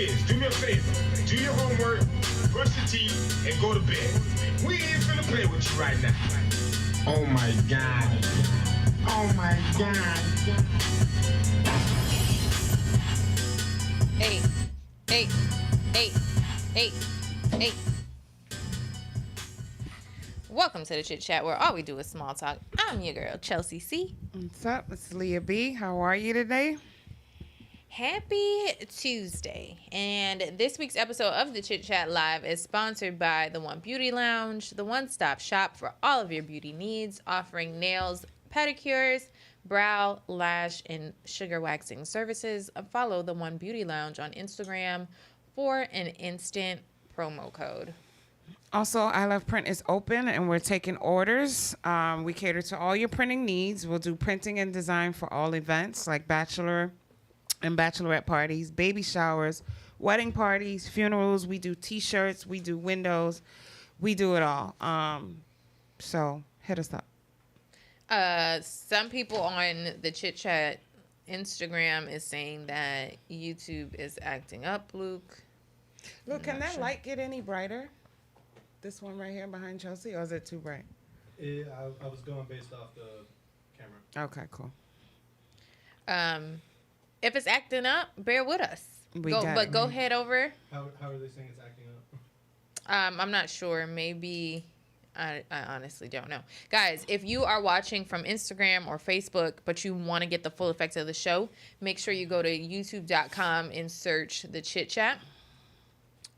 kids, do me a favor. Do your homework, brush your teeth, and go to bed. We ain't finna play with you right now. Oh my God. Oh my God. Hey. Welcome to the Chit Chat, where all we do is small talk. I'm your girl, Chelsea C. What's up? It's Leah B. How are you today? Happy Tuesday. And this week's episode of the Chit Chat Live is sponsored by the One Beauty Lounge, the one-stop shop for all of your beauty needs, offering nails, pedicures, brow, lash, and sugar waxing services. Follow the One Beauty Lounge on Instagram for an instant promo code. Also, I Love Print is open and we're taking orders. We cater to all your printing needs. We'll do printing and design for all events like bachelor and bachelorette parties, baby showers, wedding parties, funerals. We do t-shirts, we do windows, we do it all. So hit us up. Some people on the Chit Chat Instagram is saying that YouTube is acting up, Luke. Look, can that light get any brighter? This one right here behind Chelsea, or is it too bright? I was going based off the camera. Okay, cool. If it's acting up, bear with us. Go head over. How are they saying it's acting up? I'm not sure. Maybe I honestly don't know. Guys, if you are watching from Instagram or Facebook, but you want to get the full effects of the show, make sure you go to youtube.com and search the Chit Chat.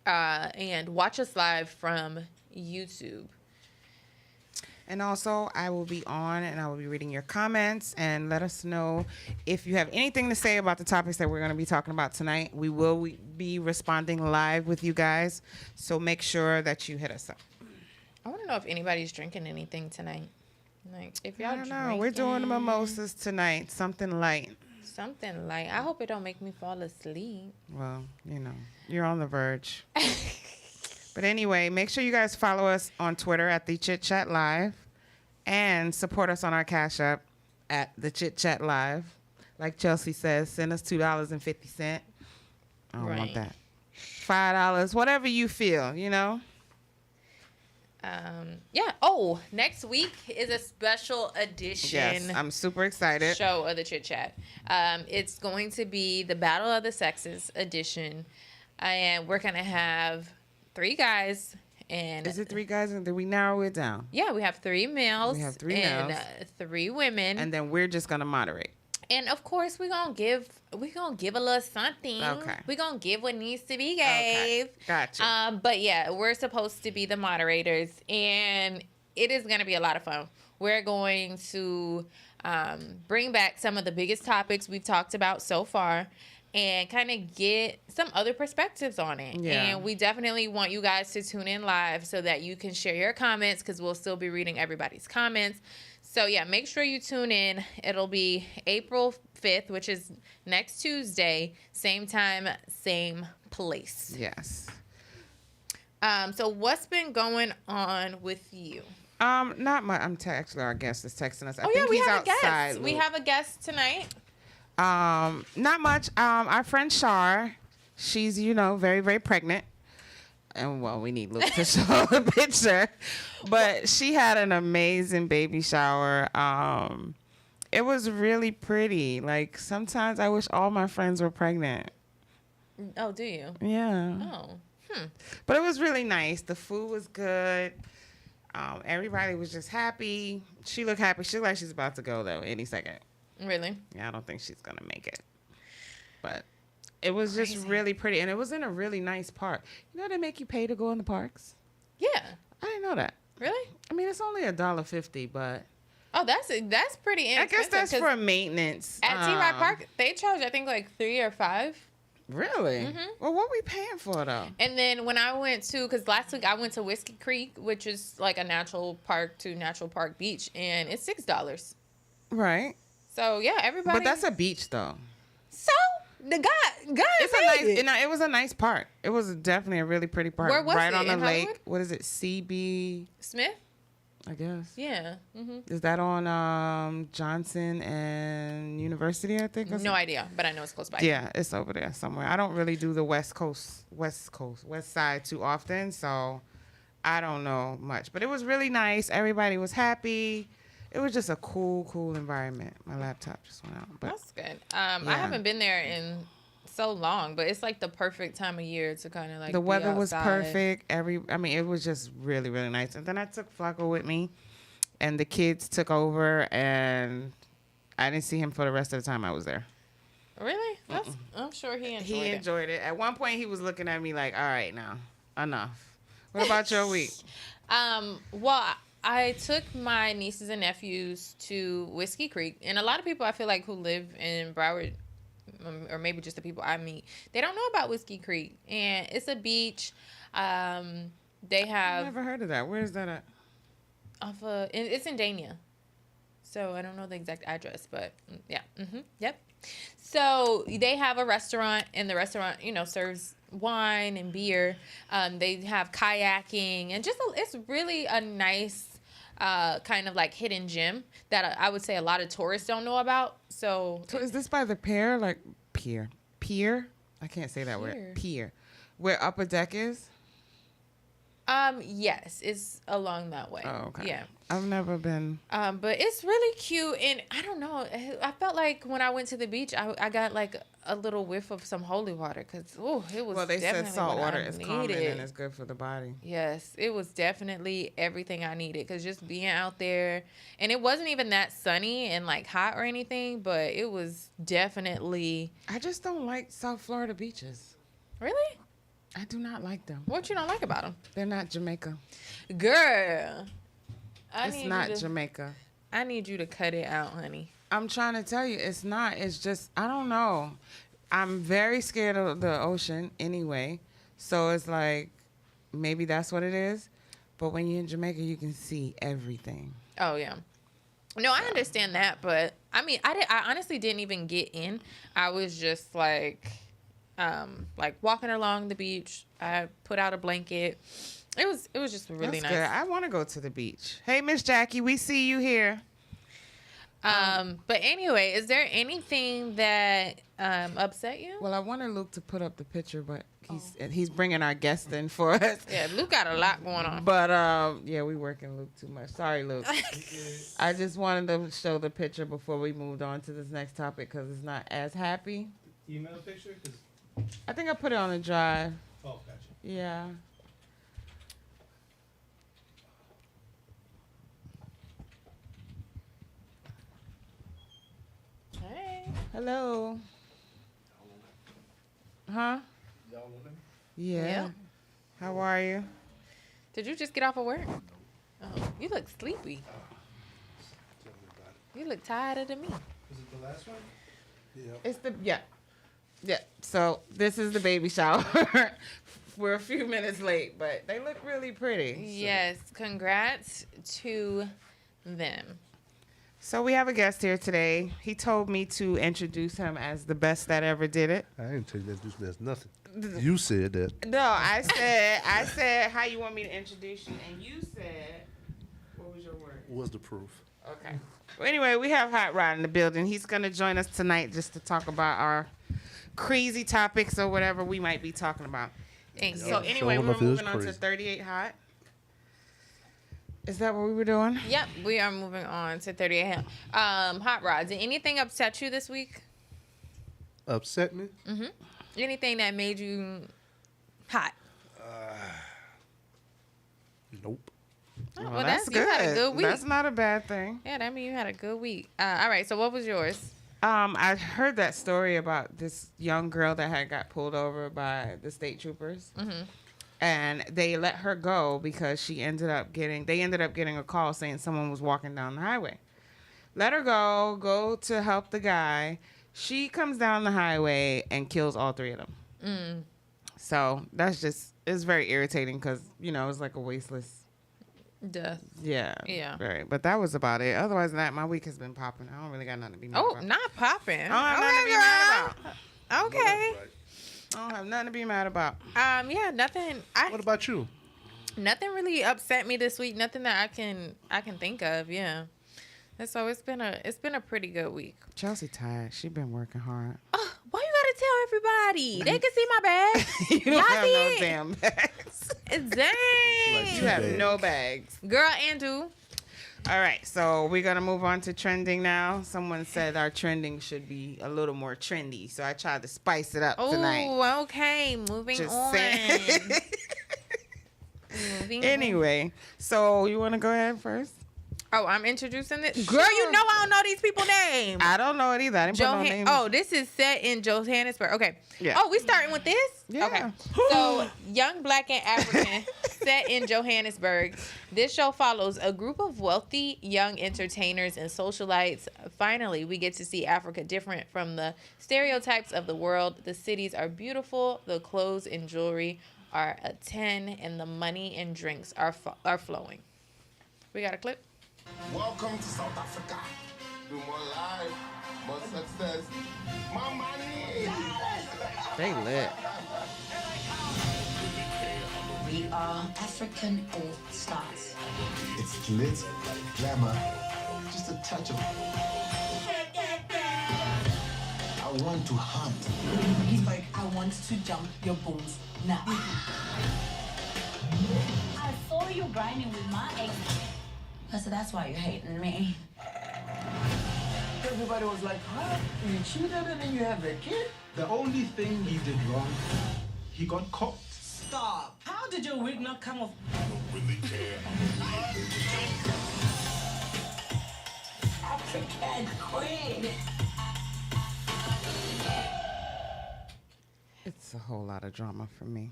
And watch us live from YouTube. And also, I will be on and I will be reading your comments, and let us know if you have anything to say about the topics that we're going to be talking about tonight. We will be responding live with you guys, so make sure that you hit us up. I want to know if anybody's drinking anything tonight. Like, if y'all I don't know. We're doing the mimosas tonight, something light. Something light. I hope it don't make me fall asleep. Well, you know, you're on the verge. But anyway, make sure you guys follow us on Twitter at the Chit Chat Live, and support us on our Cash App at the Chit Chat Live. Like Chelsea says, send us $2.50. I don't want that. $5, whatever you feel, you know. Yeah. Oh, next week is a special edition. Yes, I'm super excited. Show of the Chit Chat. It's going to be the Battle of the Sexes edition, and we're gonna have 3 guys. And is it 3 guys, and did we narrow it down? Yeah, we have 3 males. We have 3 and males. 3 women. And then we're just gonna moderate. And of course, we're gonna give a little something. Okay. We're gonna give what needs to be gave. Okay. Gotcha. But yeah, we're supposed to be the moderators, and it is gonna be a lot of fun. We're going to bring back some of the biggest topics we've talked about so far, and kind of get some other perspectives on it. Yeah. And we definitely want you guys to tune in live so that you can share your comments, because we'll still be reading everybody's comments. So, yeah, make sure you tune in. It'll be April 5th, which is next Tuesday. Same time, same place. Yes. So what's been going on with you? Not much. Actually, our guest is texting us. I yeah, think we he's have outside, a guest. Luke. We have a guest tonight. Not much. Our friend Shar, she's, very, very pregnant. And, well, we need Luke to show the picture. But she had an amazing baby shower. It was really pretty. Like, sometimes I wish all my friends were pregnant. Oh, do you? Yeah. Oh. But it was really nice. The food was good. Everybody was just happy. She looked happy. She looked like she's about to go, though, any second. Really? Yeah, I don't think she's going to make it. But it was just really pretty. And it was in a really nice park. You know they make you pay to go in the parks? Yeah. I didn't know that. Really? I mean, it's only $1.50, but... Oh, that's pretty inexpensive. I guess that's for maintenance. At T-Rod Park, they charge, I think, like $3 or $5. Really? Mm-hmm. Well, what are we paying for, though? And then when I went to... Because last week I went to Whiskey Creek, which is like a natural park beach, and it's $6. Right. So, yeah, everybody... But that's a beach, though. So... The guy, it was a nice park. It was definitely a really pretty park. Where was right it? on the In lake. Hollywood? What is it? CB Smith? I guess. Yeah. Is that on Johnson and University, I think? No idea, but I know it's close by. Yeah, it's over there somewhere. I don't really do the West Side too often, so I don't know much. But it was really nice. Everybody was happy. It was just a cool environment. My laptop just went out. But That's good. I haven't been there in so long, but it's like the perfect time of year to kind of like the be weather was outside. perfect. It was just really, really nice. And then I took Flacco with me, and the kids took over, and I didn't see him for the rest of the time I was there. Really? I'm sure he enjoyed it. He enjoyed it. At one point, he was looking at me like, all right, now, enough. What about your week? Well, I took my nieces and nephews to Whiskey Creek, and a lot of people I feel like who live in Broward, or maybe just the people I meet, they don't know about Whiskey Creek, and it's a beach. They have. I've never heard of that. Where is that at? It's in Dania, so I don't know the exact address, but yeah, yep. So they have a restaurant, and the restaurant, serves wine and beer. They have kayaking, and it's really a nice kind of like hidden gem that I would say a lot of tourists don't know about. So is this by the pier? Like pier? I can't say that word. Pier. Where Upper Deck is? Yes, it's along that way. Oh, okay. Yeah. I've never been. But it's really cute, and I don't know. I felt like when I went to the beach, I got like a little whiff of some holy water because it was. Well, they said salt water is needed. calming and it's good for the body. Yes, it was definitely everything I needed because just being out there, and it wasn't even that sunny and like hot or anything, but it was definitely. I just don't like South Florida beaches. Really? I do not like them. What you don't like about them? They're not Jamaica. Girl. It's not Jamaica. I need you to cut it out, honey. I'm trying to tell you, it's not. It's just, I don't know. I'm very scared of the ocean anyway. So it's like, maybe that's what it is. But when you're in Jamaica, you can see everything. Oh, yeah. No, I understand that. But, I honestly didn't even get in. I was just like walking along the beach. I put out a blanket. It was just really That's nice. good. I want to go to the beach. Hey, Miss Jackie, we see you here. But anyway, is there anything that upset you? Well, I wanted Luke to put up the picture, but he's bringing our guest in for us. Yeah, Luke got a lot going on. But we working Luke too much. Sorry, Luke. I just wanted to show the picture before we moved on to this next topic because it's not as happy. Email picture? I think I put it on a drive. Oh, gotcha. Yeah. Hey. Hello. Huh? Y'all want him? Yeah. Yeah. How are you? Did you just get off of work? Oh, you look sleepy. Tell me about it. You look tired than me. Was it the last one? Yeah. It's yeah. So this is the baby shower. We're a few minutes late, but they look really pretty. Yes, congrats to them. So we have a guest here today. He told me to introduce him as the best that ever did it. I didn't tell you that this was nothing. You said that. No, I said how you want me to introduce you, and you said, what was your word? What's the proof? Okay. Well, anyway, we have Hot Rod in the building. He's going to join us tonight just to talk about our crazy topics or whatever we might be talking about. Thanks. So anyway, him we're if it is moving on to crazy. 38 Hot. Is that what we were doing? Yep, we are moving on to 38. Hot Rod, did anything upset you this week? Upset me? Mm-hmm. Anything that made you hot? Nope. Oh, Well, well, that's you had a good week. That's not a bad thing. Yeah, that means you had a good week. All right, so what was yours? I heard that story about this young girl that had got pulled over by the state troopers. Mm-hmm. And they let her go because they ended up getting a call saying someone was walking down the highway. Let her go to help the guy. She comes down the highway and kills all three of them. Mm. So it's very irritating because, it's like a wasteless. Death. Yeah. Yeah. Very. But that was about it. Otherwise than that, my week has been popping. I don't really got nothing to be mad Oh, about. not popping. I don't have nothing to be mad about. Okay. I don't have nothing to be mad about. Yeah, nothing. What about you? Nothing really upset me this week. Nothing that I can think of. Yeah. And so it's been a pretty good week. Chelsea tired. She been working hard. Oh, why you gotta tell everybody? They can see my bag. You don't Y'all have see no it? damn bags. Dang. You have no bags. Girl, Andrew. All right, so we're gonna move on to trending now. Someone said our trending should be a little more trendy, so I tried to spice it up tonight. Oh, okay. Moving Just on. saying. Moving on. Anyway, so you want to go ahead first? Oh, I'm introducing this. Girl, you know I don't know these people's names. I don't know it either. I didn't put no names. Oh, this is set in Johannesburg. Okay. Yeah. Oh, we starting with this? Yeah. Okay. So, young black and African set in Johannesburg. This show follows a group of wealthy young entertainers and socialites. Finally, we get to see Africa different from the stereotypes of the world. The cities are beautiful. The clothes and jewelry are a 10, and the money and drinks are flowing. We got a clip? Welcome to South Africa. Do more life, more success, more money. They lit. We are African all-stars. It's glitz, glamour, just a touch of. I want to hunt. He's like, I want to jump your bones now. I saw you grinding with my ex. So that's why you're hating me. Everybody was like, huh? You cheated and then you have a kid? The only thing he did wrong, he got caught. Stop. How did your wig not come off? African queen. It's a whole lot of drama for me.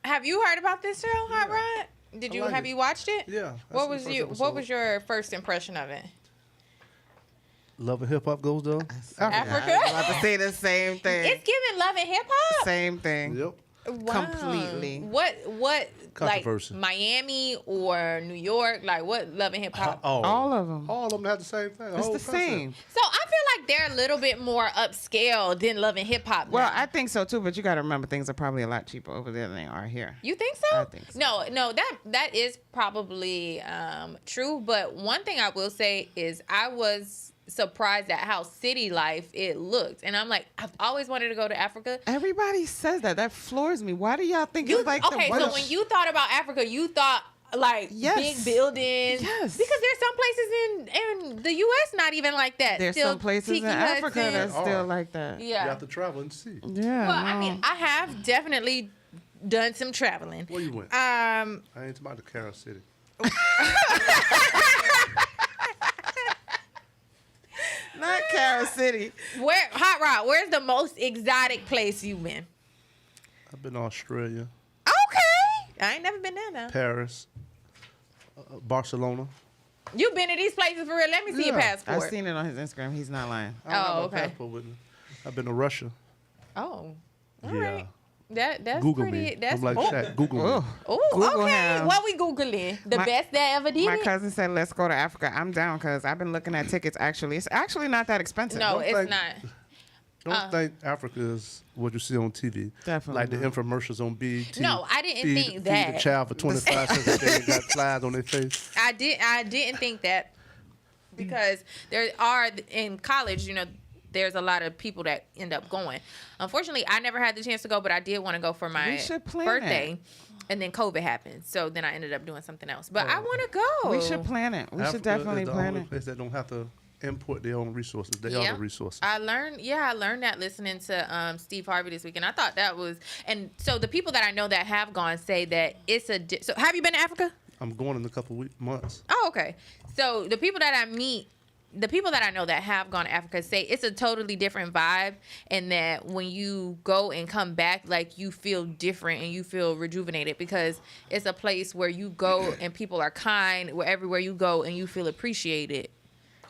Have you heard about this show, Hot Rod? Did you like have it. you watched it? Yeah. What was your first impression of it? Love and hip hop goes down. Africa? I was about to say the same thing. It's giving love and hip hop. Same thing. Yep. Wow. Completely. What like Controversy. Miami or New York? Like what love and hip hop? All of them. All of them have the same thing. It's the same. So I feel like they're a little bit more upscale than love and hip hop. Well, now. I think so too, but you got to remember things are probably a lot cheaper over there than they are here. You think so? I think so. No, that is probably true. But one thing I will say is I was surprised at how city life it looked, and I'm like, I've always wanted to go to Africa. Everybody says that. That floors me. Why do y'all think You it's like okay? the So when you thought about Africa, you thought like Yes. big buildings. Yes. Because there's some places in the U.S. not even like that. there's Still some places tiki in Africa huts that's and- still like that. You yeah. have to travel and see. Yeah. Well, I no. mean, I have definitely done some traveling. Where you went? Um, I ain't about to Carol City. Not Carol City. where Hot Rod? Where's the most exotic place you've been? I've been to Australia, Okay, I ain't never been there though. Paris, Barcelona. You've been to these places for real? Let me see your Yeah. passport. I've seen it on his Instagram. He's not lying. I don't have my okay. passport with me. I've been to Russia. Oh, all Yeah. right. That's Google pretty. me. That's I'm like Shaq. Google me. Oh, Oh, Google okay. him. What we googling? The My- best that ever did my it? cousin said, let's go to Africa. I'm down because I've been looking at tickets. Actually, it's actually not that expensive. No, Don't it's think- not. Don't think Africa is what you see on TV. Definitely Like the not. infomercials on BET. No, I didn't feed, think feed that. the child for 25 cents a day and got flies on their face. I didn't think that because there are in college, there's a lot of people that end up going. Unfortunately, I never had the chance to go, but I did want to go for my We should plan birthday. it. And then COVID happened, so then I ended up doing something else. But I want to go. We should plan it. We should definitely is the plan only it. place that don't have to import their own resources. They are the resources. I learned that listening to Steve Harvey this week, and I thought that was. And so the people that I know that have gone say that it's a. So have you been to Africa? I'm going in a couple months. Oh, okay. So the people that I meet, the people that I know that have gone to Africa say it's a totally different vibe, and that when you go and come back, like you feel different and you feel rejuvenated because it's a place where you go and people are kind, where everywhere you go and you feel appreciated.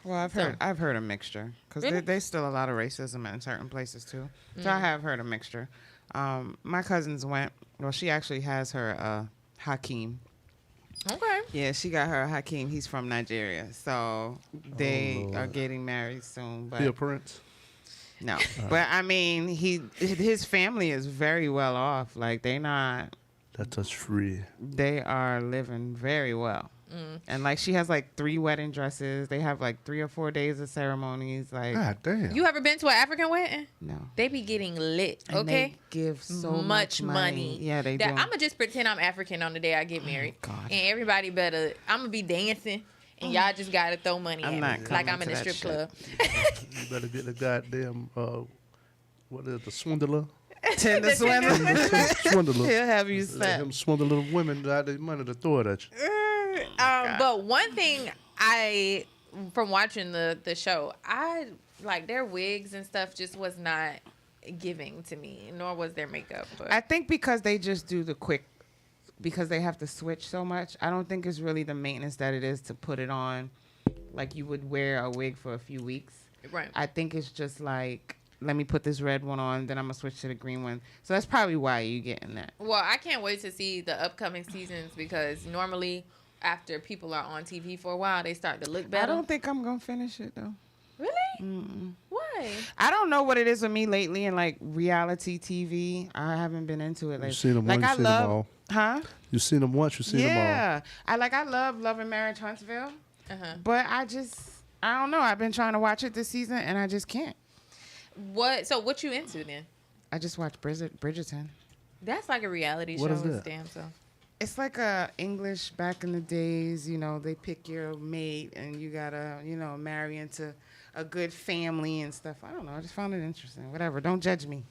Well, I've heard a mixture because Really? there's still a lot of racism in certain places too. So I have heard a mixture. My cousins went. Well, she actually has her Hakeem. Okay. Yeah, she got her Hakeem. He's from Nigeria, so they are getting married soon. But Be a prince. no, but I mean, his family is very well off. Like they're not That touch free. They are living very well. And like she has like 3 wedding dresses. They have like 3 or 4 days of ceremonies. Like, God damn. You ever been to an African wedding? no. They be getting lit, And okay? they give so much money. Yeah, they do. I'm gonna just pretend I'm African on the day I get married, God. and everybody better. I'm gonna be dancing, and y'all just gotta throw money I'm at not me like coming I'm in to a that strip shit. club. You better get the goddamn, what is it, the swindler? Tinder swindler. Swindler. He'll have you Let set. him swindle little women out their money to throw it at you. But one thing from watching the show, I like their wigs and stuff just was not giving to me, nor was their makeup. But I think because they just do the quick, because they have to switch so much. I don't think it's really the maintenance that it is to put it on, like you would wear a wig for a few weeks. right. I think it's just like, let me put this red one on, then I'm gonna switch to the green one. So that's probably why you getting that. Well, I can't wait to see the upcoming seasons because normally after people are on TV for a while, they start to look better. I don't think I'm gonna finish it though. Really? Why? I don't know what it is with me lately in like reality TV. I haven't been into it lately. You've seen them like once, I you've seen them love, all. huh? You seen them once, you seen them all. Yeah, I love Love and Marriage Huntsville, but I don't know. I've been trying to watch it this season and I just can't. What you into then? I just watched Bridgerton. That's like a reality What show. is It's that? damn so. It's like a English back in the days. You know, they pick your mate and you gotta, marry into a good family and stuff. I don't know. I just found it interesting. Whatever. Don't judge me.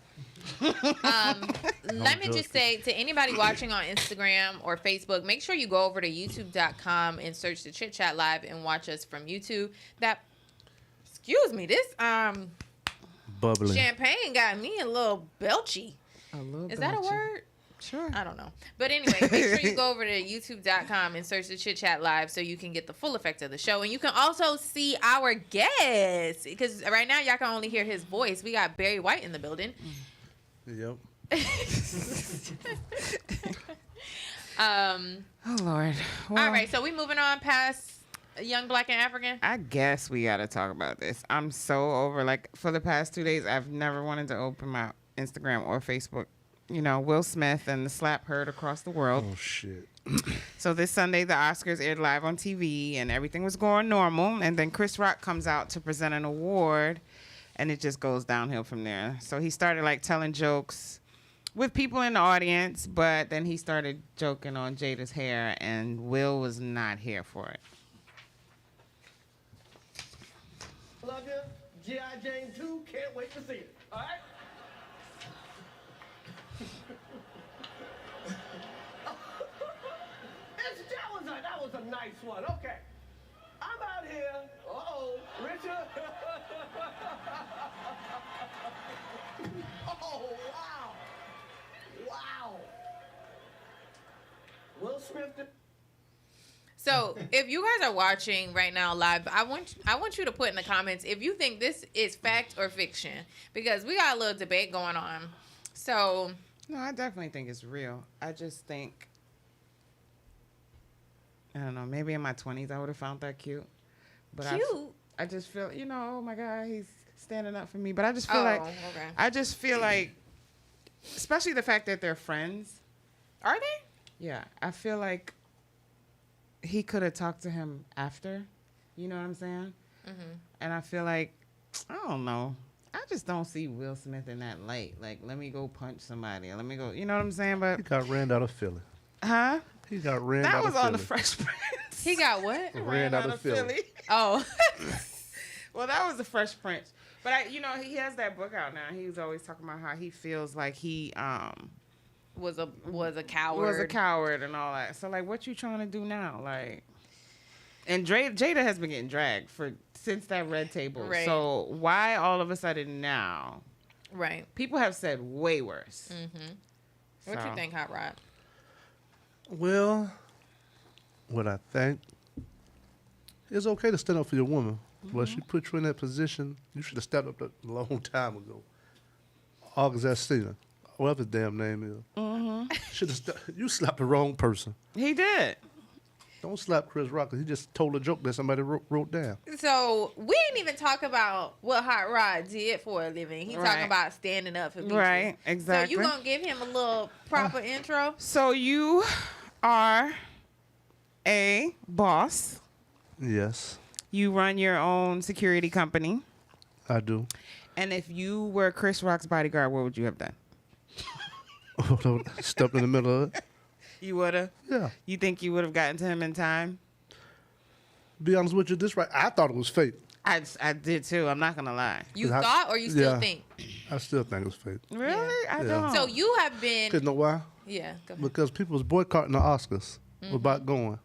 Let me just say to anybody watching on Instagram or Facebook, make sure you go over to youtube.com and search the Chit Chat Live and watch us from YouTube. Excuse me, this Bubbling. champagne got me a little belchy. A little Is that a belchy. word? Sure. I don't know. But anyway, make sure you go over to youtube.com and search the Chit Chat Live so you can get the full effect of the show. And you can also see our guest because right now y'all can only hear his voice. We got Barry White in the building. Yep. Oh Lord. Well, All right, so we moving on past Young Black and African. I guess we gotta talk about this. I'm so over. Like for the past 2 days, I've never wanted to open my Instagram or Facebook. Will Smith and the slap heard across the world. Oh, shit. So this Sunday, the Oscars aired live on TV, and everything was going normal. And then Chris Rock comes out to present an award, and it just goes downhill from there. So he started like telling jokes with people in the audience, but then he started joking on Jada's hair, and Will was not here for it. Love you. G.I. Jane 2, can't wait to see it. All right? That was a nice one. Okay. I'm out here. Uh-oh. Richard. Oh, wow. Wow. Will Smith did. So if you guys are watching right now live, I want you to put in the comments if you think this is fact or fiction because we got a little debate going on. So No, I definitely think it's real. I just think, I don't know, maybe in my 20s I would have found that cute. But cute. I just feel, oh my God, he's standing up for me. But I just feel like, okay. I just feel like, especially the fact that they're friends. Are they? Yeah, I feel like he could have talked to him after. You know what I'm saying? Mm-hmm. And I feel like, I don't know. I just don't see Will Smith in that light. Like, let me go punch somebody. Or let me go, you know what I'm saying? But He got ran out of Philly. huh? He got ran That out of was Philly. on the Fresh Prince. He got what? Ran out of Philly. Oh. Well, that was the Fresh Prince. But he has that book out now. He was always talking about how he feels like he was a coward. was a coward and all that. So like, what you trying to do now? Like, and Jada has been getting dragged since that Red Table. Right. So why all of a sudden now? Right. People have said way worse. Mm-hmm. What you think, Hot Rod? Well, what I think, it's okay to stand up for your woman, but she put you in that position. You should have stepped up a long time ago. Augustina, whatever his damn name is. Should have you slapped the wrong person. He did. Don't slap Chris Rock 'cause he just told a joke that somebody wrote down. So we didn't even talk about what Hot Rod did for a living. He's Right. talking about standing up for people. Right, exactly. So you gonna give him a little proper intro? So you are a boss. Yes, You run your own security company. I do. And if you were Chris Rock's bodyguard, what would you have done? Stepped in the middle of it. You would have? Yeah. You think you would have gotten to him in time? Be honest with you, I thought it was fake. I did too. I'm not going to lie. You 'Cause thought, or you still yeah. think? I still think it was fake. Really? I Yeah. don't. So you have been. Cause you know why? Yeah, go ahead. Because people was boycotting the Oscars about going.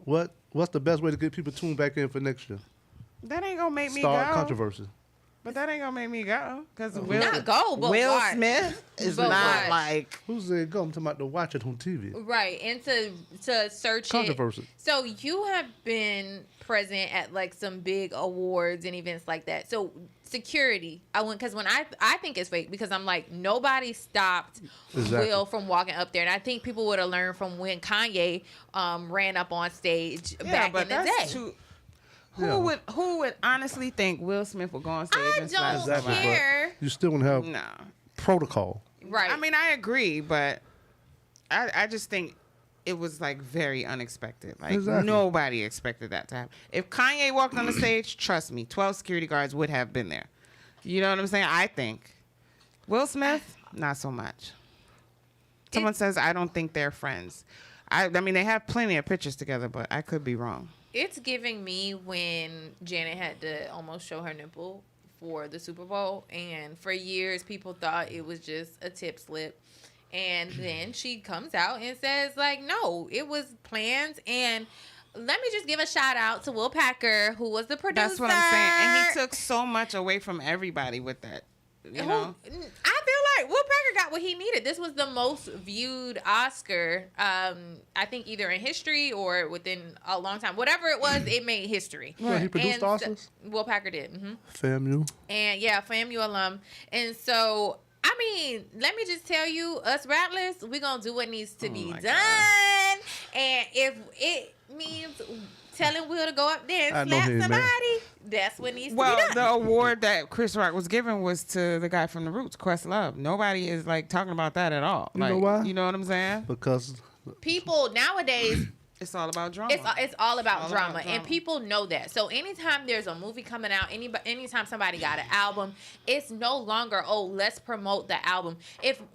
What's the best way to get people tuned back in for next year? That ain't going to make me Start go. controversy. But that ain't going to make me go. Because Not go, but Will watch. Smith is But not watch. like... Who's there go? I'm talking about to watch it on TV. Right, and to search Controversy. it. So you have been present at like some big awards and events like that. So security, because when I think it's fake because I'm like nobody stopped Exactly. Will from walking up there, and I think people would have learned from when Kanye ran up on stage back in the day. Too, Yeah. who would honestly think Will Smith would go on stage I and slap don't somebody? Exactly, but care. you still gonna have No. protocol. Right. I mean, I agree, but I just think it was like very unexpected. Like Exactly. nobody expected that to happen. If Kanye walked on the stage, trust me, 12 security guards would have been there. You know what I'm saying? I think. Will Smith, not so much. Someone says I don't think they're friends. I mean, they have plenty of pictures together, but I could be wrong. It's giving me when Janet had to almost show her nipple for the Super Bowl. And for years, people thought it was just a tip slip. And then she comes out and says, like, no, it was plans. And let me just give a shout out to Will Packer, who was the producer. That's what I'm saying. And he took so much away from everybody with that. You know? I feel like Will Packer got what he needed. This was the most viewed Oscar, I think either in history or within a long time. Whatever it was, it made history. Well, he produced the Oscars? Will Packer did. Mm-hmm. FAMU. And yeah, FAMU alum. And so, I mean, let me just tell you, us rattlers, we're going to do what needs to be my done. And if it means telling Will to go up there I and know slap he ain't somebody, mad. that's what needs to Well, be done. the award that Chris Rock was given was to the guy from The Roots, Questlove. Nobody is like talking about that at all. You know why? You know what I'm saying? Because People nowadays, It's all about drama. it's all about All drama, about and drama. people know that. So anytime there's a movie coming out, anytime somebody got an album, it's no longer, oh, let's promote the album.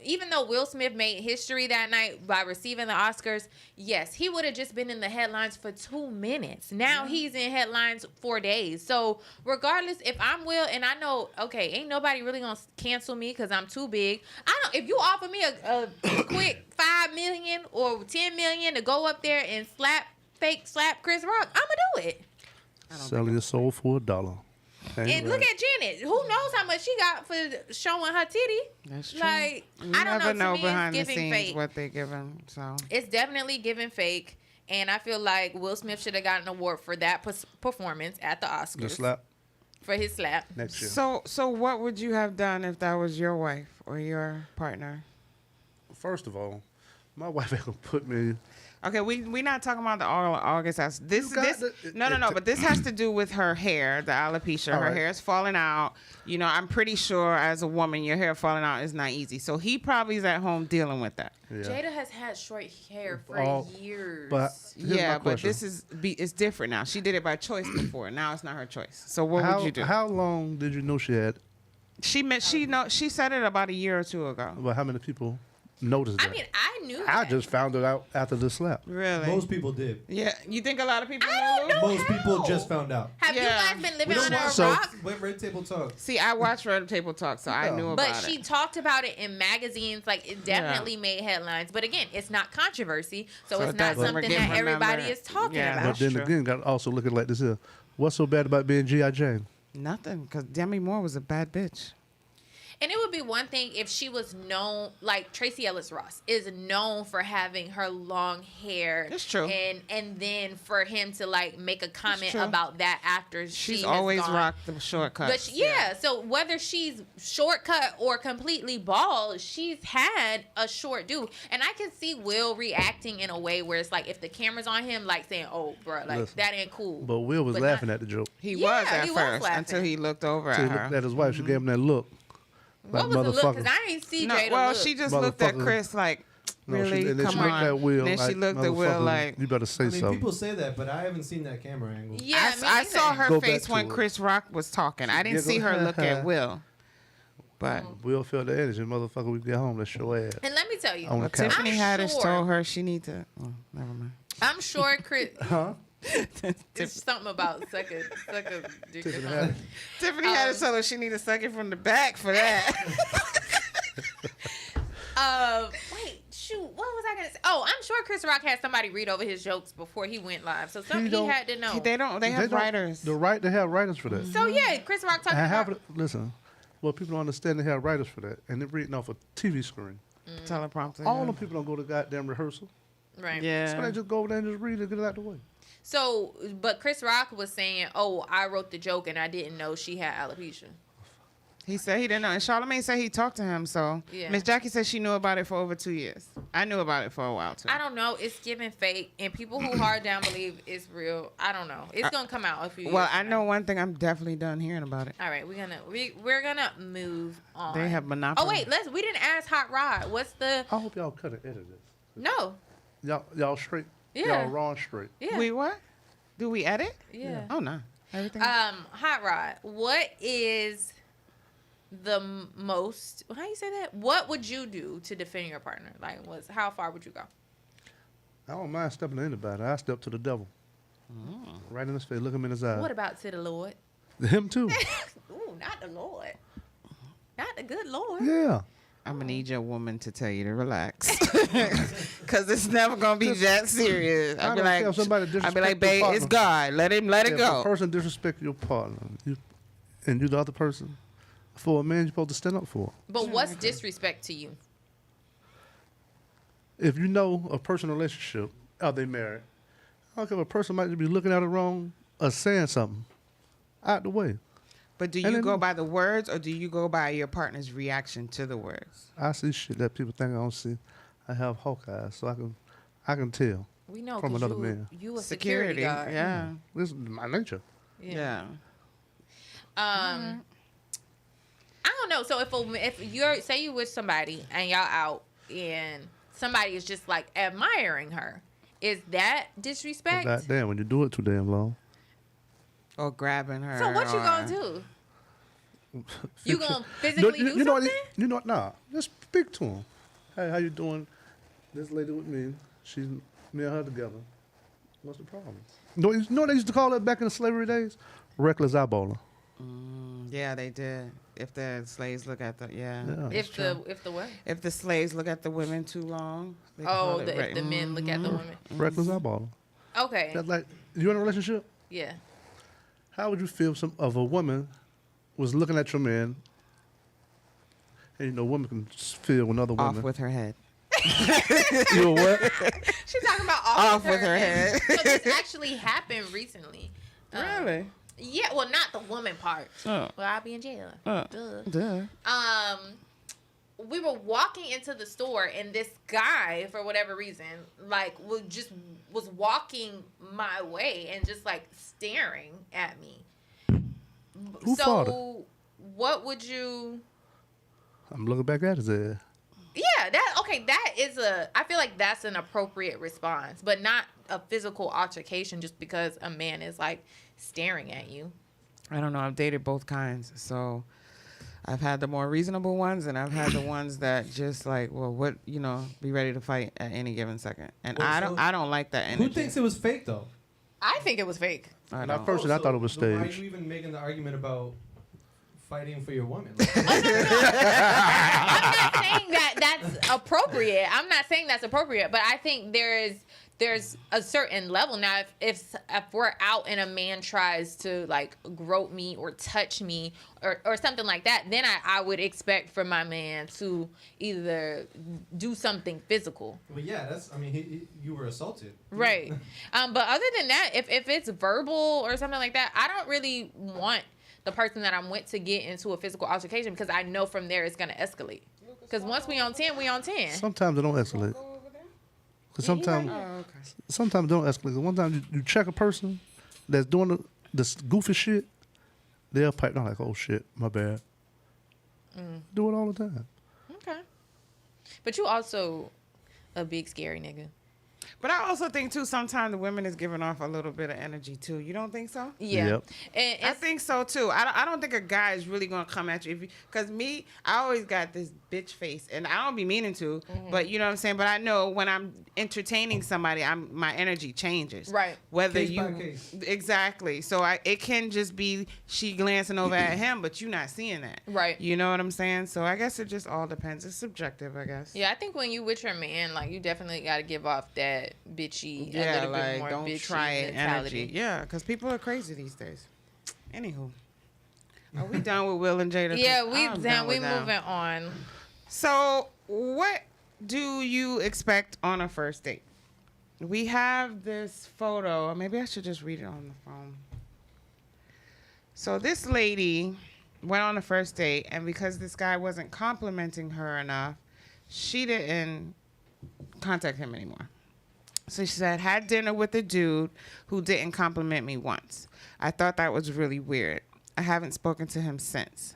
Even though Will Smith made history that night by receiving the Oscars, yes, he would have just been in the headlines for 2 minutes. Now he's in headlines for days. So regardless, if I'm Will and I know, okay, ain't nobody really gonna cancel me because I'm too big. If you offer me a quick $5 million or $10 million to go up there and slap Chris Rock, I'ma do it. selling your soul for $1. And look at Janet. Who knows how much she got for showing her titty? That's true. Like, You I don't never know. know To me, behind it's the giving scenes fake. what they give him. So It's definitely giving fake. And I feel like Will Smith should have gotten an award for that performance at the Oscars. The slap For his slap. next year. So what would you have done if that was your wife or your partner? First of all, my wife ain't gonna put me. Okay, we not talking about the August house. You got No. But this has to do with her hair, the alopecia. All Her right. hair is falling out. You know, I'm pretty sure as a woman, your hair falling out is not easy. So he probably is at home dealing with that. Yeah. Jada has had short hair for years. But here's my But question. this is it's different now. She did it by choice before. Now it's not her choice. So what would you do? How long did you know she had? She said it about a year or two ago. Well, how many people noticed that? I mean, I knew I that. just found it out after the slap. Really? Most people did. Yeah. You think a lot of people I knew? don't know. Most people how? just found out. Have you Yeah. guys been living We don't under a watch So- rock? Red Table Talk. See, I watched Red Table Talk, so I knew about But it. she talked about it in magazines. Like, it definitely made headlines. But again, it's not controversy. So So it's it not doesn't something get that everybody remembered. is talking Yeah, about. But then true. again, got to also look at it like this here. What's so bad about being G.I. Jane? Nothing, because Demi Moore was a bad bitch. And it would be one thing if she was known, like Tracy Ellis Ross is known for having her long hair. That's true. And then for him to like make a comment about that after she's she always has gone. rocked the shortcuts. But so whether she's shortcut or completely bald, she's had a short do. And I can see Will reacting in a way where it's like if the camera's on him, like saying, "Oh, bro, like Listen, that ain't cool." But Will was laughing at the joke. He was at he was first laughing. until he looked over at He her. looked at his wife. She gave him that look. What was the look? Because I ain't see No, Jada well, look. she just looked at Chris like, really? And then Come she looked on. at Will. Then she like, looked at Will "Motherfucker, like, you better say I mean, something. people say that, but I haven't seen that camera angle. Yeah, I saw her Go back face to when it. Chris Rock was talking. I didn't see her look at Will. But Will felt the energy. Motherfucker, we get home, let's show ass. And let me tell you, On the couch. Tiffany I'm Haddish sure- told her she need to. Oh, never mind. I'm sure Chris. Huh? It's something about suck a dick or Tiffany something. Haddish. Tiffany Haddish told her she need to suck it from the back for that. Wait, shoot, what was I gonna say? Oh, I'm sure Chris Rock had somebody read over his jokes before he went live, so something he had to know. They have writers. They have writers for that. So yeah, Chris Rock talking about. Listen, well, people don't understand they have writers for that, and they're reading off a TV screen. Teleprompter. All the people don't go to goddamn rehearsal. Right. Yeah. So they just go over there and just read it, get it out the way. So, but Chris Rock was saying, "Oh, I wrote the joke and I didn't know she had alopecia." He said he didn't know. And Charlamagne said he talked to him. So Yeah. Miss Jackie said she knew about it for over 2 years. I knew about it for a while, too. I don't know. It's giving fake, and people who hard down believe it's real. I don't know. It's gonna come out a few years. Well, I from know now. one thing. I'm definitely done hearing about it. All right, we're gonna move on. They have monopoly. Oh wait, we didn't ask Hot Rod. What's the? I hope y'all cut and edit this. No. Y'all straight. Yeah. Y'all raw and straight. Yeah. We what? Do we edit? Yeah. Oh, no. Everything. Hot Rod. What is the most? How you say that? What would you do to defend your partner? Like, how far would you go? I don't mind stepping to anybody. I step to the devil. Right in his face. Look him in his eyes. What about to the Lord? Him too. Ooh, not the Lord. Not the good Lord. Yeah. I'm going to need your woman to tell you to relax. Because it's never going to be that serious. I I'll be don't like, care if somebody I'll be disrespect like, your babe, partner. it's God. Let it If a go. person disrespect your partner, and you the other person, for a man, you're supposed to stand up for. But what's disrespect to you? If you know a personal relationship, are they married? I don't care if a person might be looking at it wrong or saying something. Out the way. But do And you then- go by the words or do you go by your partner's reaction to the words? I see shit that people think I don't see. I have hawk eyes, so I can tell. We know From 'cause another man. You a security guard. Yeah. This is my nature. Yeah. I don't know. So if you're say you with somebody and y'all out and somebody is just like admiring her, is that disrespect? God damn, when you do it too damn long. Or grabbing her. So what you or- gonna do? You gonna physically do something? You know, nah. Just speak to him. Hey, how you doing? This lady with me. She's me and her together. What's the problem? You know what they used to call it back in the slavery days? Reckless eyeballer. Yeah, they did. If the slaves look at the If the what? If the slaves look at the women too long. They Oh, call it if the men look at the women. Reckless eyeballer. Okay. That's like you in a relationship. Yeah. How would you feel if a woman was looking at your man, and you know, a woman can feel when other women. Off with her head. You know what? She's talking about Off with her head. So this actually happened recently. Really? Yeah. Well, not the woman part. Oh. Well, I'll be in jail. Duh. We were walking into the store and this guy, for whatever reason, like was walking my way and just like staring at me. Who fought it? What would you? I'm looking back at his ass. Yeah, that is I feel like that's an appropriate response, but not a physical altercation just because a man is like staring at you. I don't know. I've dated both kinds. So I've had the more reasonable ones and I've had the ones that just like, well, what, be ready to fight at any given second. And Well, I don't like that energy. Who thinks it was fake though? I think it was fake. I And don't. at first, I thought it was So why are staged. you even making the argument about fighting for your woman. I'm not saying that that's appropriate. I'm not saying that's appropriate, but I think there's a certain level. Now, if we're out and a man tries to like grope me or touch me or something like that, then I would expect for my man to either do something physical. Well, yeah, you were assaulted. Right. But other than that, if it's verbal or something like that, I don't really want the person that I'm with to get into a physical altercation because I know from there it's going to escalate. Because once we on 10, we on 10. Sometimes it don't escalate. Cause sometimes it don't escalate. One time you check a person that's doing this goofy shit, they'll pipe down like, oh shit, my bad. Do it all the time. Okay. But you also a big scary nigga. But I also think too sometimes the women is giving off a little bit of energy too. You don't think so? Yeah. Yep. And I think so too. I don't think a guy is really gonna come at you because me, I always got this bitch face, and I don't be meaning to, but you know what I'm saying. But I know when I'm entertaining somebody, my energy changes. Right. Whether Case by case. exactly. So it can just be she glancing over at him, but you not seeing that. Right. You know what I'm saying? So I guess it just all depends. It's subjective, I guess. yeah, I think when you with your man, like you definitely got to give off that bitchy, a Yeah, little bit like more don't bitchy try it mentality. energy. Yeah, because people are crazy these days. Anywho, are we done with Will and Jada? 'Cause Yeah, we I'm done. We with them. moving on. So, what do you expect on a first date? We have this photo. Maybe I should just read it on the phone. So this lady went on a first date, and because this guy wasn't complimenting her enough, she didn't contact him anymore. So she said, had dinner with a dude who didn't compliment me once. I thought that was really weird. I haven't spoken to him since.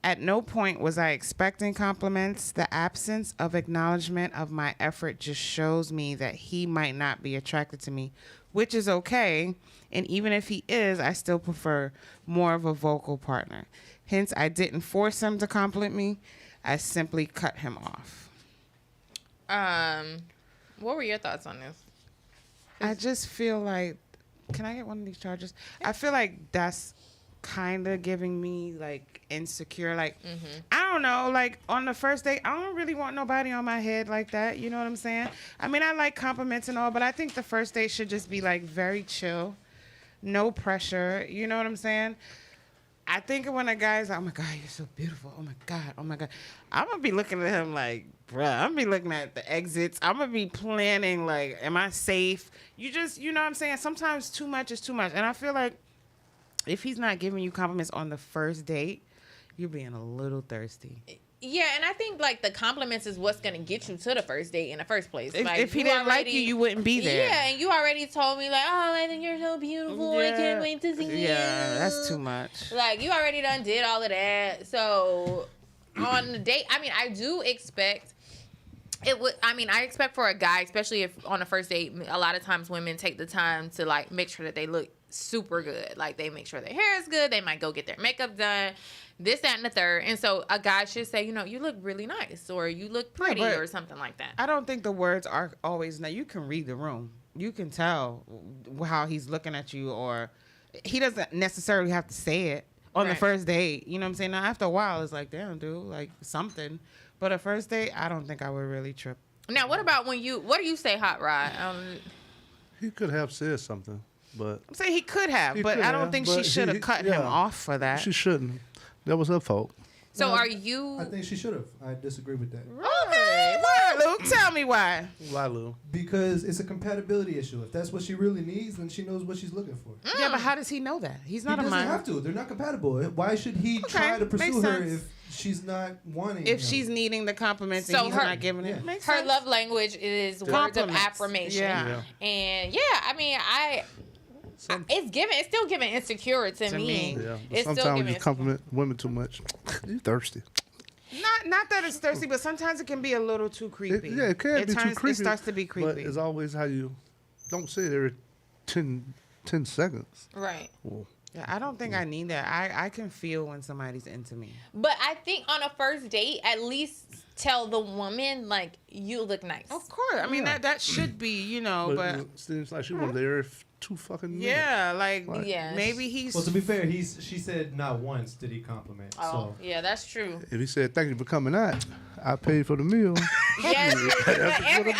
At no point was I expecting compliments. The absence of acknowledgement of my effort just shows me that he might not be attracted to me, which is okay. And even if he is, I still prefer more of a vocal partner. Hence, I didn't force him to compliment me. I simply cut him off. What were your thoughts on this? I just feel like, can I get one of these chargers? I feel like that's kind of giving me like insecure. Like, I don't know, like on the first date, I don't really want nobody on my head like that. You know what I'm saying? I mean, I like compliments and all, but I think the first date should just be like very chill, no pressure. You know what I'm saying? I think when a guy's like, oh my God, you're so beautiful. Oh my God. I'm going to be looking at him like, bruh, I'm going to be looking at the exits. I'm going to be planning like, am I safe? You know what I'm saying? Sometimes too much is too much. And I feel like if he's not giving you compliments on the first date, you're being a little thirsty. Yeah, and I think like the compliments is what's gonna get you to the first date in the first place. Like, If he didn't like you, you wouldn't be there. Yeah, and you already told me like, oh, I think you're so beautiful. I can't wait to see you. Yeah, that's too much. Like you already done did all of that. So on the date, I mean, I do expect. I expect for a guy, especially if on a first date, a lot of times women take the time to like make sure that they look super good. Like they make sure their hair is good. They might go get their makeup done, this, that, and the third. And so a guy should say, you look really nice, or you look pretty, or something like that. I don't think the words are always nice. You can read the room. You can tell how he's looking at you, or he doesn't necessarily have to say it on the first date. You know what I'm saying? Now, after a while, it's like, damn, dude, like something. But a first date, I don't think I would really trip. Now, what about what do you say, Hot Rod? He could have said something, but I'm saying he could have, but I don't think she should have cut him off for that. She shouldn't. That was her fault. So are you? I think she should have. I disagree with that. Okay, why, Luke? Tell me why. Why, Lou? Because it's a compatibility issue. If that's what she really needs, then she knows what she's looking for. Yeah, but how does he know that? He's not He a doesn't minor. have to. They're not compatible. Why should he try to pursue her if she's not wanting If him? she's needing the compliments and So he's her- not giving it. Yeah. Makes Her sense. love language is words of Compliments. affirmation. Yeah. And I mean, it's still giving insecure to me. Yeah. But It's still sometimes giving you compliment women too much. You thirsty. Not that it's thirsty, but sometimes it can be a little too creepy. It can be too creepy. It starts to be But creepy. it's always how you don't say it every 10 seconds. Right. Well, Yeah, I don't think I need that. I can feel when somebody's into me. But I think on a first date, at least tell the woman, like, you look nice. Of course. I mean, that should be, you know, but it seems like she wanted there every 2 fucking minutes. yeah, like Yeah. maybe he's. Well, to be fair, she said not once did he compliment. Oh, So yeah, that's true. If he said, thank you for coming out, I paid for the meal. Yes, I would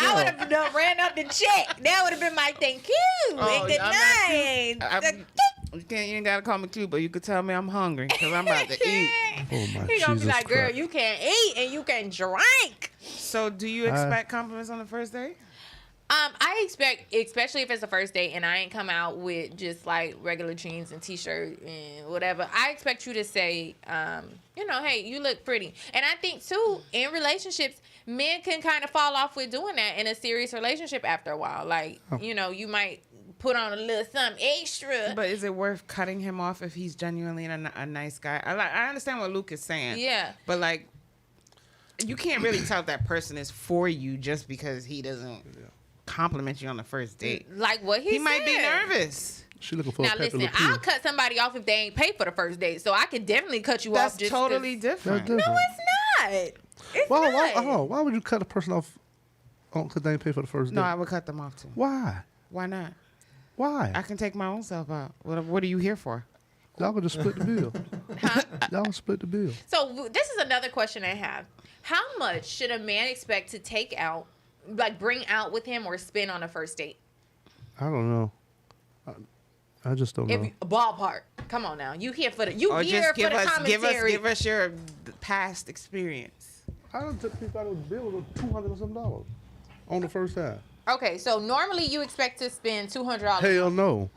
have ran up the check. That would have been my thank you. Oh, And good I'm not night. you ain't gotta call me cute, but you could tell me I'm hungry because I'm about to eat. Oh my He gonna be Jesus like, girl, Christ. you can't eat and you can drink. So, do you expect compliments on the first date? I expect, especially if it's the first date and I ain't come out with just like regular jeans and t-shirt and whatever, I expect you to say, you know, hey, you look pretty. And I think too, in relationships, men can kind of fall off with doing that in a serious relationship after a while. Like, you know, you might put on a little something extra. But is it worth cutting him off if he's genuinely a nice guy? I understand what Luke is saying. Yeah. But like, you can't really tell if that person is for you just because he doesn't compliment you on the first date. Like what He might be nervous. She looking for Now a pepper listen, I'll cut somebody off if they ain't paid for the first date. So I can definitely cut you That's off. Just totally 'cause- different. No, it's not. It's not. Why would you cut a person off because they ain't pay for the first No, date? I would cut them off too. Why? Why not? Why? I can take my own self out. What are you here for? Y'all could just split the bill. Y'all split the bill. So this is another question I have. How much should a man expect to take out, like bring out with him or spend on a first date? I don't know. I just don't know. Ballpark. Come on now. You here for the Or here just for the commentary. give us your past experience. I don't took people out of the bill with $200 or something on the first time. Okay, so normally you expect to spend $200. Hell no.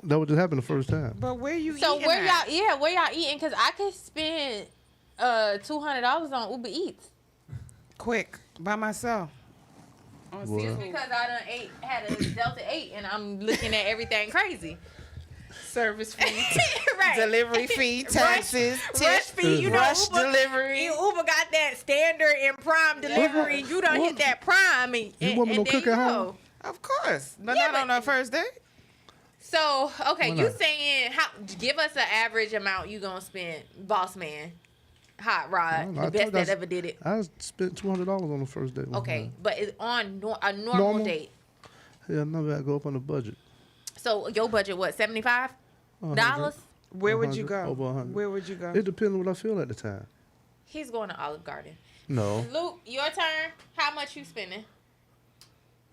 That would just happen the first time. But where you So eating where at? where y'all eating? Because I could spend $200 on Uber Eats. Quick, by myself. On What? Just because I done had a Delta 8 and I'm looking at everything crazy. Service fee, Right. delivery fee, taxes, Rush fee, you know, rush Uber, delivery. Uber got that standard and prime delivery. You done hit that prime, and woman don't there cook you at go. home? Of course, but Yeah, not but- on our first date. So, okay, Why you not? saying give us an average amount you gonna spend, boss man, hot rod, No, the I best told that you ever did it. I spent $200 on the first date. one Okay, time. but it's on a normal Normal? date. Yeah, never had to go up on the budget. So your budget what, $75? Where would you 100, go? over 100. Where would you go? It depends on what I feel at the time. He's going to Olive Garden. No. Luke, your turn. How much you spending?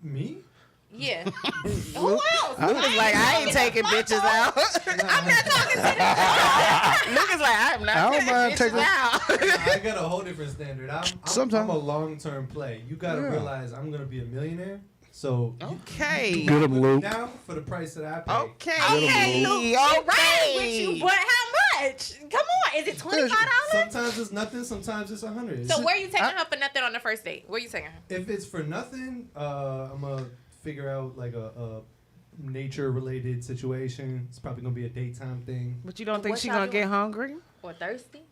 me? Yeah. Who else? Luke is like, I ain't taking bitches out. I'm not talking to Luke is like, I'm not I don't taking mind bitches taking- out. I got a whole different standard. I'm Sometimes- a long-term play. You gotta Yeah. realize I'm gonna be a millionaire. So Okay. Get him, Luke. now for the price that I pay. Okay. Okay, Luke, Okay. I'm right with you, but how much? Come on, is it $25? Sometimes it's nothing. Sometimes it's 100. So where you taking her for nothing on the first date? Where you taking her? If it's for nothing, I'm gonna figure out like a nature-related situation. It's probably gonna be a daytime thing. But you don't think What she y'all gonna get doing? hungry? Or thirsty?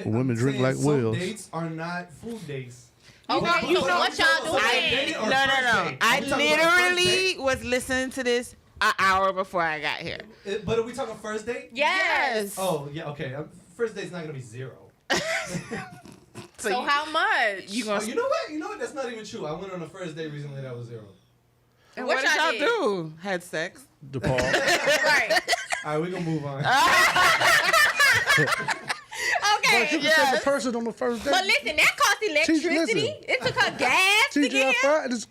Women I'm drink saying like some whales. dates are not food dates. Okay, so what y'all doing? No. I literally was listening to this an hour before I got here. But are we talking first date? Yes. Oh yeah, okay. First date's not gonna be zero. So how much? You Oh, gonna? you know what? You know what? That's not even true. I went on a first date recently that was zero. And What what did y'all y'all did? do? Had sex? DePaul. Right. All right, we gonna move on. Okay. But you can take a person on the first date. But listen, that costs electricity. listen. It took her gas to TGI get here. Fridays,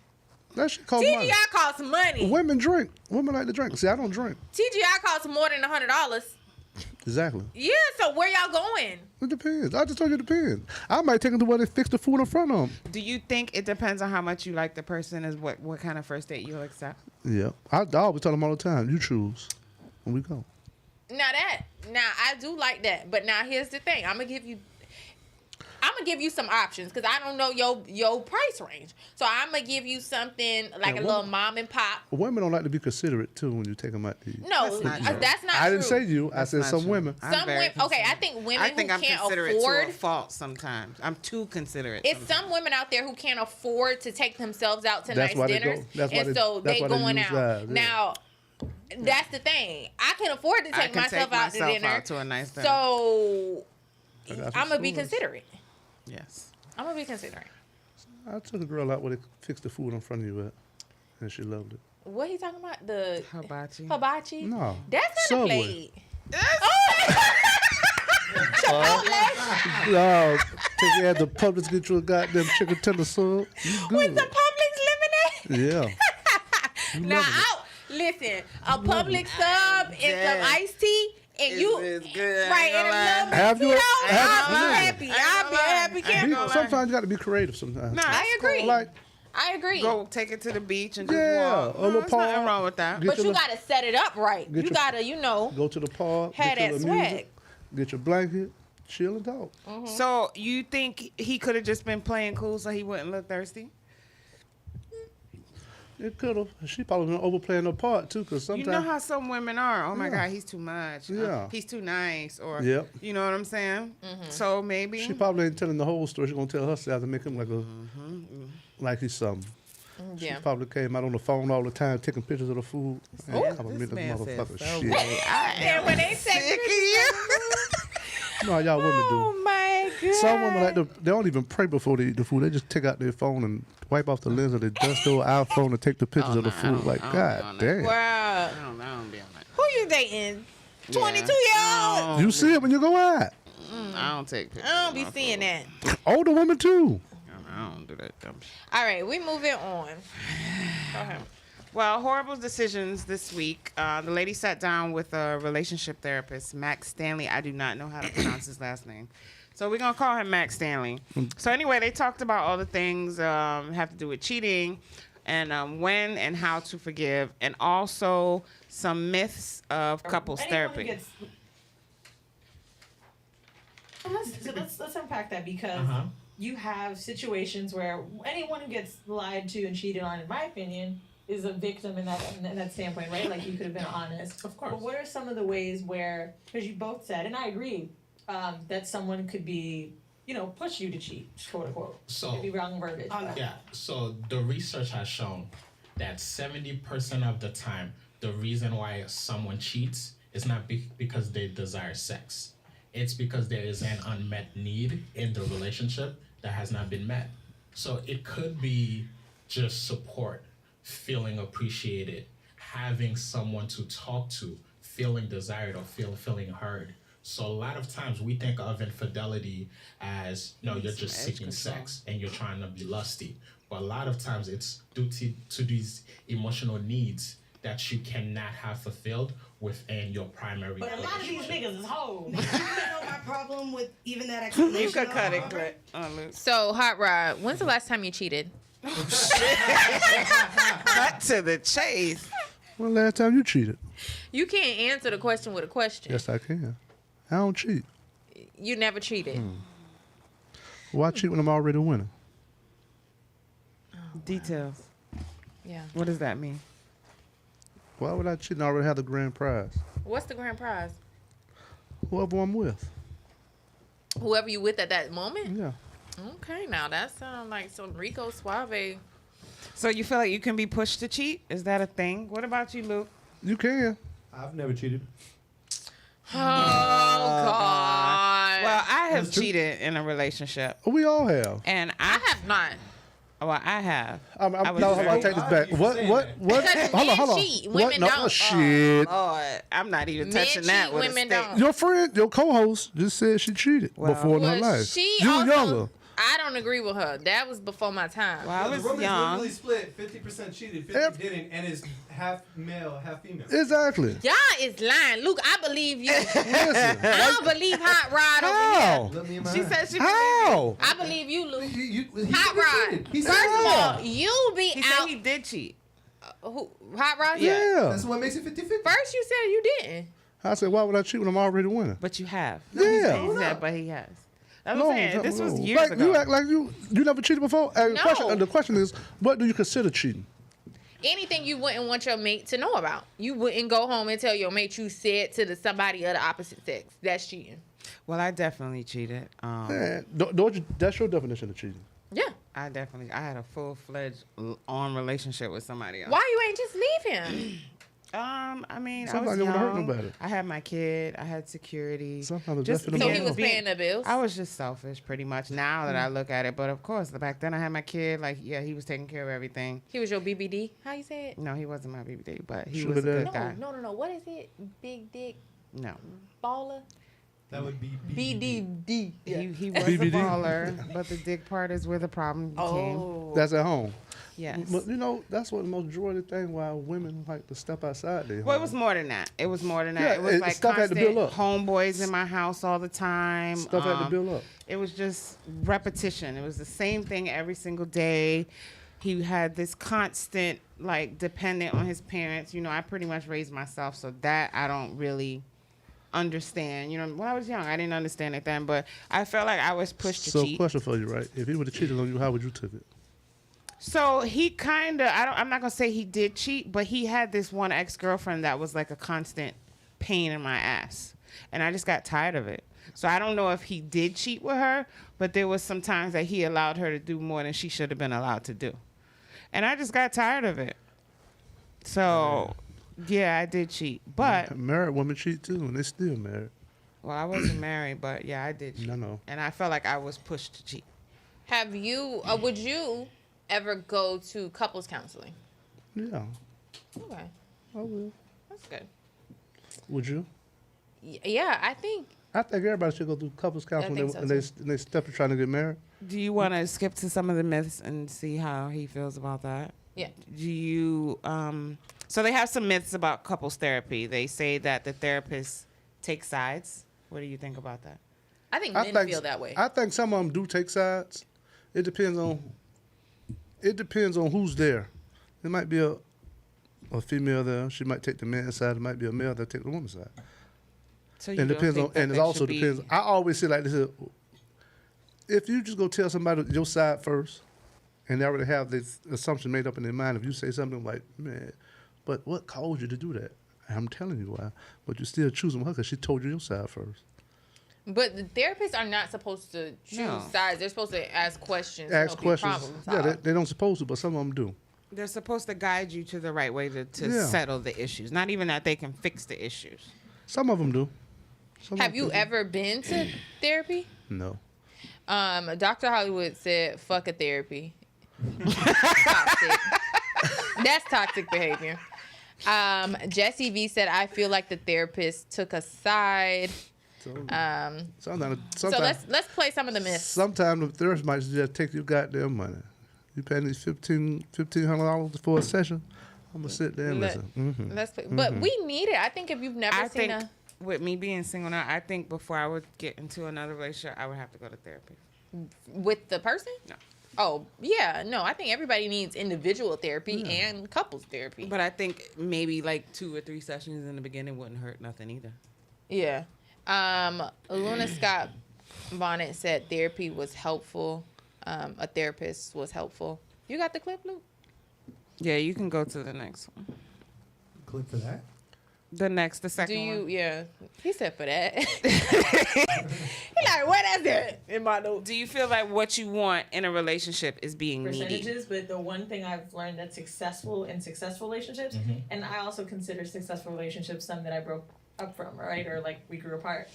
that shit costs money. TGI costs money. Women drink. Women like to drink. See, I don't drink. TGI costs more than $100. Exactly. Yeah, so where y'all going? It depends. I just told you it depends. I might take them to where they fix the food in front of them. Do you think it depends on how much you like the person? Is what kind of first date you'll accept? Yeah. I always tell them all the time, you choose. And we go. Now I do like that. But now here's the thing. I'm gonna give you some options because I don't know your price range. So I'm gonna give you something like Yeah, a little mom and pop. Women don't like to be considerate, too, when you take them out to eat. No, That's not true. that's not I true. didn't say you. I said Not some true. women. I'm Some very women. Okay, I considerate. think women I think who I'm can't considerate afford. to a fault sometimes. I'm too considerate. It's sometimes. some women out there who can't afford to take themselves out to That's nice why they dinners, go- that's why and they- so that's they why they going use out. that, yeah. Now, That's the thing. I can afford to take myself out to dinner. Out to a nice dinner. So I'm gonna be stories. considerate. Yes. I'm gonna be considerate. I took a girl out where they fixed the food in front of you at, and she loved it. What he talking about? The Hibachi. No. That's kind of Subway. played. Chipotle. No, take you at the Publix, get you a goddamn chicken tender sub. You good. With the Publix lemonade. Yeah. Now, listen, a Publix sub and some iced tea, and you good. right in a Have little you- I'll have- be happy. I'll be happy. Camp. Sometimes you got to be creative. Sometimes. No, I agree. Like, I agree. go take it to the beach and just yeah, walk. a little There's nothing park. wrong with that. Get But your you little- gotta set it up right. Get You your- gotta, Go to the park. have get your that little swag. music, get your blanket, chill and talk. So you think he could have just been playing cool so he wouldn't look thirsty? It could have. She probably been overplaying her part too, because sometimes. You know how some women are. Oh my Yeah. God, he's too much. Yeah. He's too nice. Or Yep. you know what I'm saying? So maybe She probably ain't telling the whole story. She's gonna tell herself to make him like he's something. Yeah. She probably came out on the phone all the time taking pictures of the food. Oh, And this this man motherfucker said so shit. great. I And when they say sick of you. You know how y'all women do. oh my God. Some women like they don't even pray before they eat the food. They just take out their phone and wipe off the lens of their dust old iPhone and take the pictures of the food. Like, God damn. Wow. I don't be on that. Who you dating? 22-year-old? You see it when you go out. I don't take pictures. I don't be seeing that. Older women too. I don't do that dumb shit. All right, we moving on. Go ahead. Well, horrible decisions this week. The lady sat down with a relationship therapist, Max Stanley. I do not know how to pronounce his last name. So we're going to call him Max Stanley. So anyway, they talked about all the things have to do with cheating and when and how to forgive, and also some myths of couples therapy. Let's unpack that, because you have situations where anyone who gets lied to and cheated on, in my opinion, is a victim in that standpoint, right? Like, you could have been honest. Of course. But what are some of the ways where, because you both said, and I agree, that someone could be, push you to cheat, quote unquote. So, Could be wrong verbiage. yeah. So the research has shown that 70% of the time, the reason why someone cheats is not because they desire sex. It's because there is an unmet need in the relationship that has not been met. So it could be just support, feeling appreciated, having someone to talk to, feeling desired or feeling heard. So a lot of times we think of infidelity as, you're just seeking sex and you're trying to be lusty. But a lot of times it's due to these emotional needs that you cannot have fulfilled within your primary But a lot of these niggas is hoes. You know my problem with even that explanation. You could cut it, Clint. So, Hot Rod, when's the last time you cheated? Cut to the chase. When last time you cheated? You can't answer the question with a question. Yes, I can. I don't cheat. You never cheated. Why cheat when I'm already winning? Details. Yeah. What does that mean? Why would I cheat and already have the grand prize? What's the grand prize? Whoever I'm with. Whoever you with at that moment? Yeah. Okay, now that sounds like some Rico Suave. So you feel like you can be pushed to cheat? Is that a thing? What about you, Luke? You can. I've never cheated. Oh, God. Well, I have That's true. cheated in a relationship. We all have. And I have not. Well, I have. I'm, I was no, hold on, very- take this back. What? Because Hold on, hold men on. cheat, What? women No, don't. shit. Lord, I'm not even Men touching that cheat, with women a stick. don't. Your friend, your co-host, just said she cheated before in her Well, life. she You were also, younger. I don't agree with her. That was before my time. Well, I The was Romans young. literally split 50% cheated, 50 Yep. didn't, and it's half male, half female. Exactly. Y'all is lying. Luke, I believe you. Listen. I don't believe Hot Rod over here. How? Look me in my She eye. said she. How? I believe you, Luke. He Hot never Rod. cheated. He First said of that. all, you be He out. said he did cheat. Who? Hot Rod? Yeah. That's what makes it 50-50. First you said you didn't. I said, why would I cheat when I'm already winning? But you have. Yeah. He said, but he has. I was No, saying, this was no. years like, ago. You act like you never cheated before? And No. the question is, what do you consider cheating? Anything you wouldn't want your mate to know about. You wouldn't go home and tell your mate you said to somebody of the opposite sex. That's cheating. Well, I definitely cheated. Man, don't you, that's your definition of cheating. Yeah. I had a full-fledged on relationship with somebody else. Why you ain't just leave him? I mean, Sometimes I was you don't wanna hurt young. nobody. I had my kid. I had security. Sometimes it's Just definitely So about he was him. paying the bills? I was just selfish, pretty much. Now that I look at it, but of course, back then I had my kid. Like, yeah, he was taking care of everything. He was your BBD? How you say it? No, he wasn't my BBD, but he Sugar was a good daddy? guy. No. What is it? Big dick No, baller? That would be BDD. he was BBD? a baller, but the dick part is where the problem became. Oh. That's at home. Yes. But you know, that's what the most majority thing why women like to step outside there. Well, it was more than that. It was more than that. Yeah, it was like stuff had to constant build up. homeboys in my house all the time. Stuff had to build up. It was just repetition. It was the same thing every single day. He had this constant, like, dependent on his parents. You know, I pretty much raised myself, so that I don't really understand. You know, when I was young, I didn't understand it then, but I felt like I was pushed to So, cheat. question for you, right? If he would have cheated on you, how would you take it? So he kind of, I'm not going to say he did cheat, but he had this one ex-girlfriend that was like a constant pain in my ass. And I just got tired of it. So I don't know if he did cheat with her, but there was some times that he allowed her to do more than she should have been allowed to do. And I just got tired of it. So, yeah, I did cheat. But, Married women cheat too, and they still married. well, I wasn't married, but yeah, I did cheat. No. And I felt like I was pushed to cheat. Have you, would you ever go to couples counseling? Yeah, Okay. I will. That's good. Would you? Yeah, I think. I think everybody should go through couples counseling think so, and they step to trying to get married. Do you want to skip to some of the myths and see how he feels about that? Yeah. Do you, so they have some myths about couples therapy. They say that the therapist takes sides. What do you think about that? I think men feel that way. I think some of them do take sides. It depends on who's there. There might be a female there. She might take the man's side. It might be a male that take the woman's side. So And depends on, and it also depends. I always say like this: if you just go tell somebody your side first, and they already have this assumption made up in their mind, if you say something like, "Man, but what caused you to do that?" I'm telling you why, but you're still choosing her because she told you your side first. But the therapists are not supposed to choose sides. They're supposed to ask questions. Ask questions. Yeah, solve. they don't supposed to, but some of them do. They're supposed to guide you to the right way to Yeah. settle the issues. Not even that they can fix the issues. Some of them do. Have you ever been to therapy? No. Dr. Hollywood said, "Fuck a therapy." Toxic. That's toxic behavior. Jesse V said, "I feel like the therapist took a side." So let's play some of the myths. Sometimes the therapist might just take your goddamn money. You paying these $1,500 for a session? I'm gonna sit there and listen. Let's play. But we need it. I think if you've never seen with me being single now, I think before I would get into another relationship, I would have to go to therapy. With the person? No. Oh, yeah. No, I think everybody needs individual therapy and couples therapy. But I think maybe like 2 or 3 sessions in the beginning wouldn't hurt nothing either. Yeah. Luna Scott Bonnet said therapy was helpful. A therapist was helpful. You got the clip, Luke? Yeah, you can go to the next one. Clip for that? The second one. Yeah. He said for that. He like, what is it in my notes? Do you feel like what you want in a relationship is being needy? Percentages, but the one thing I've learned that's successful in successful relationships, and I also consider successful relationships some that I broke up from, right? Or like we grew apart,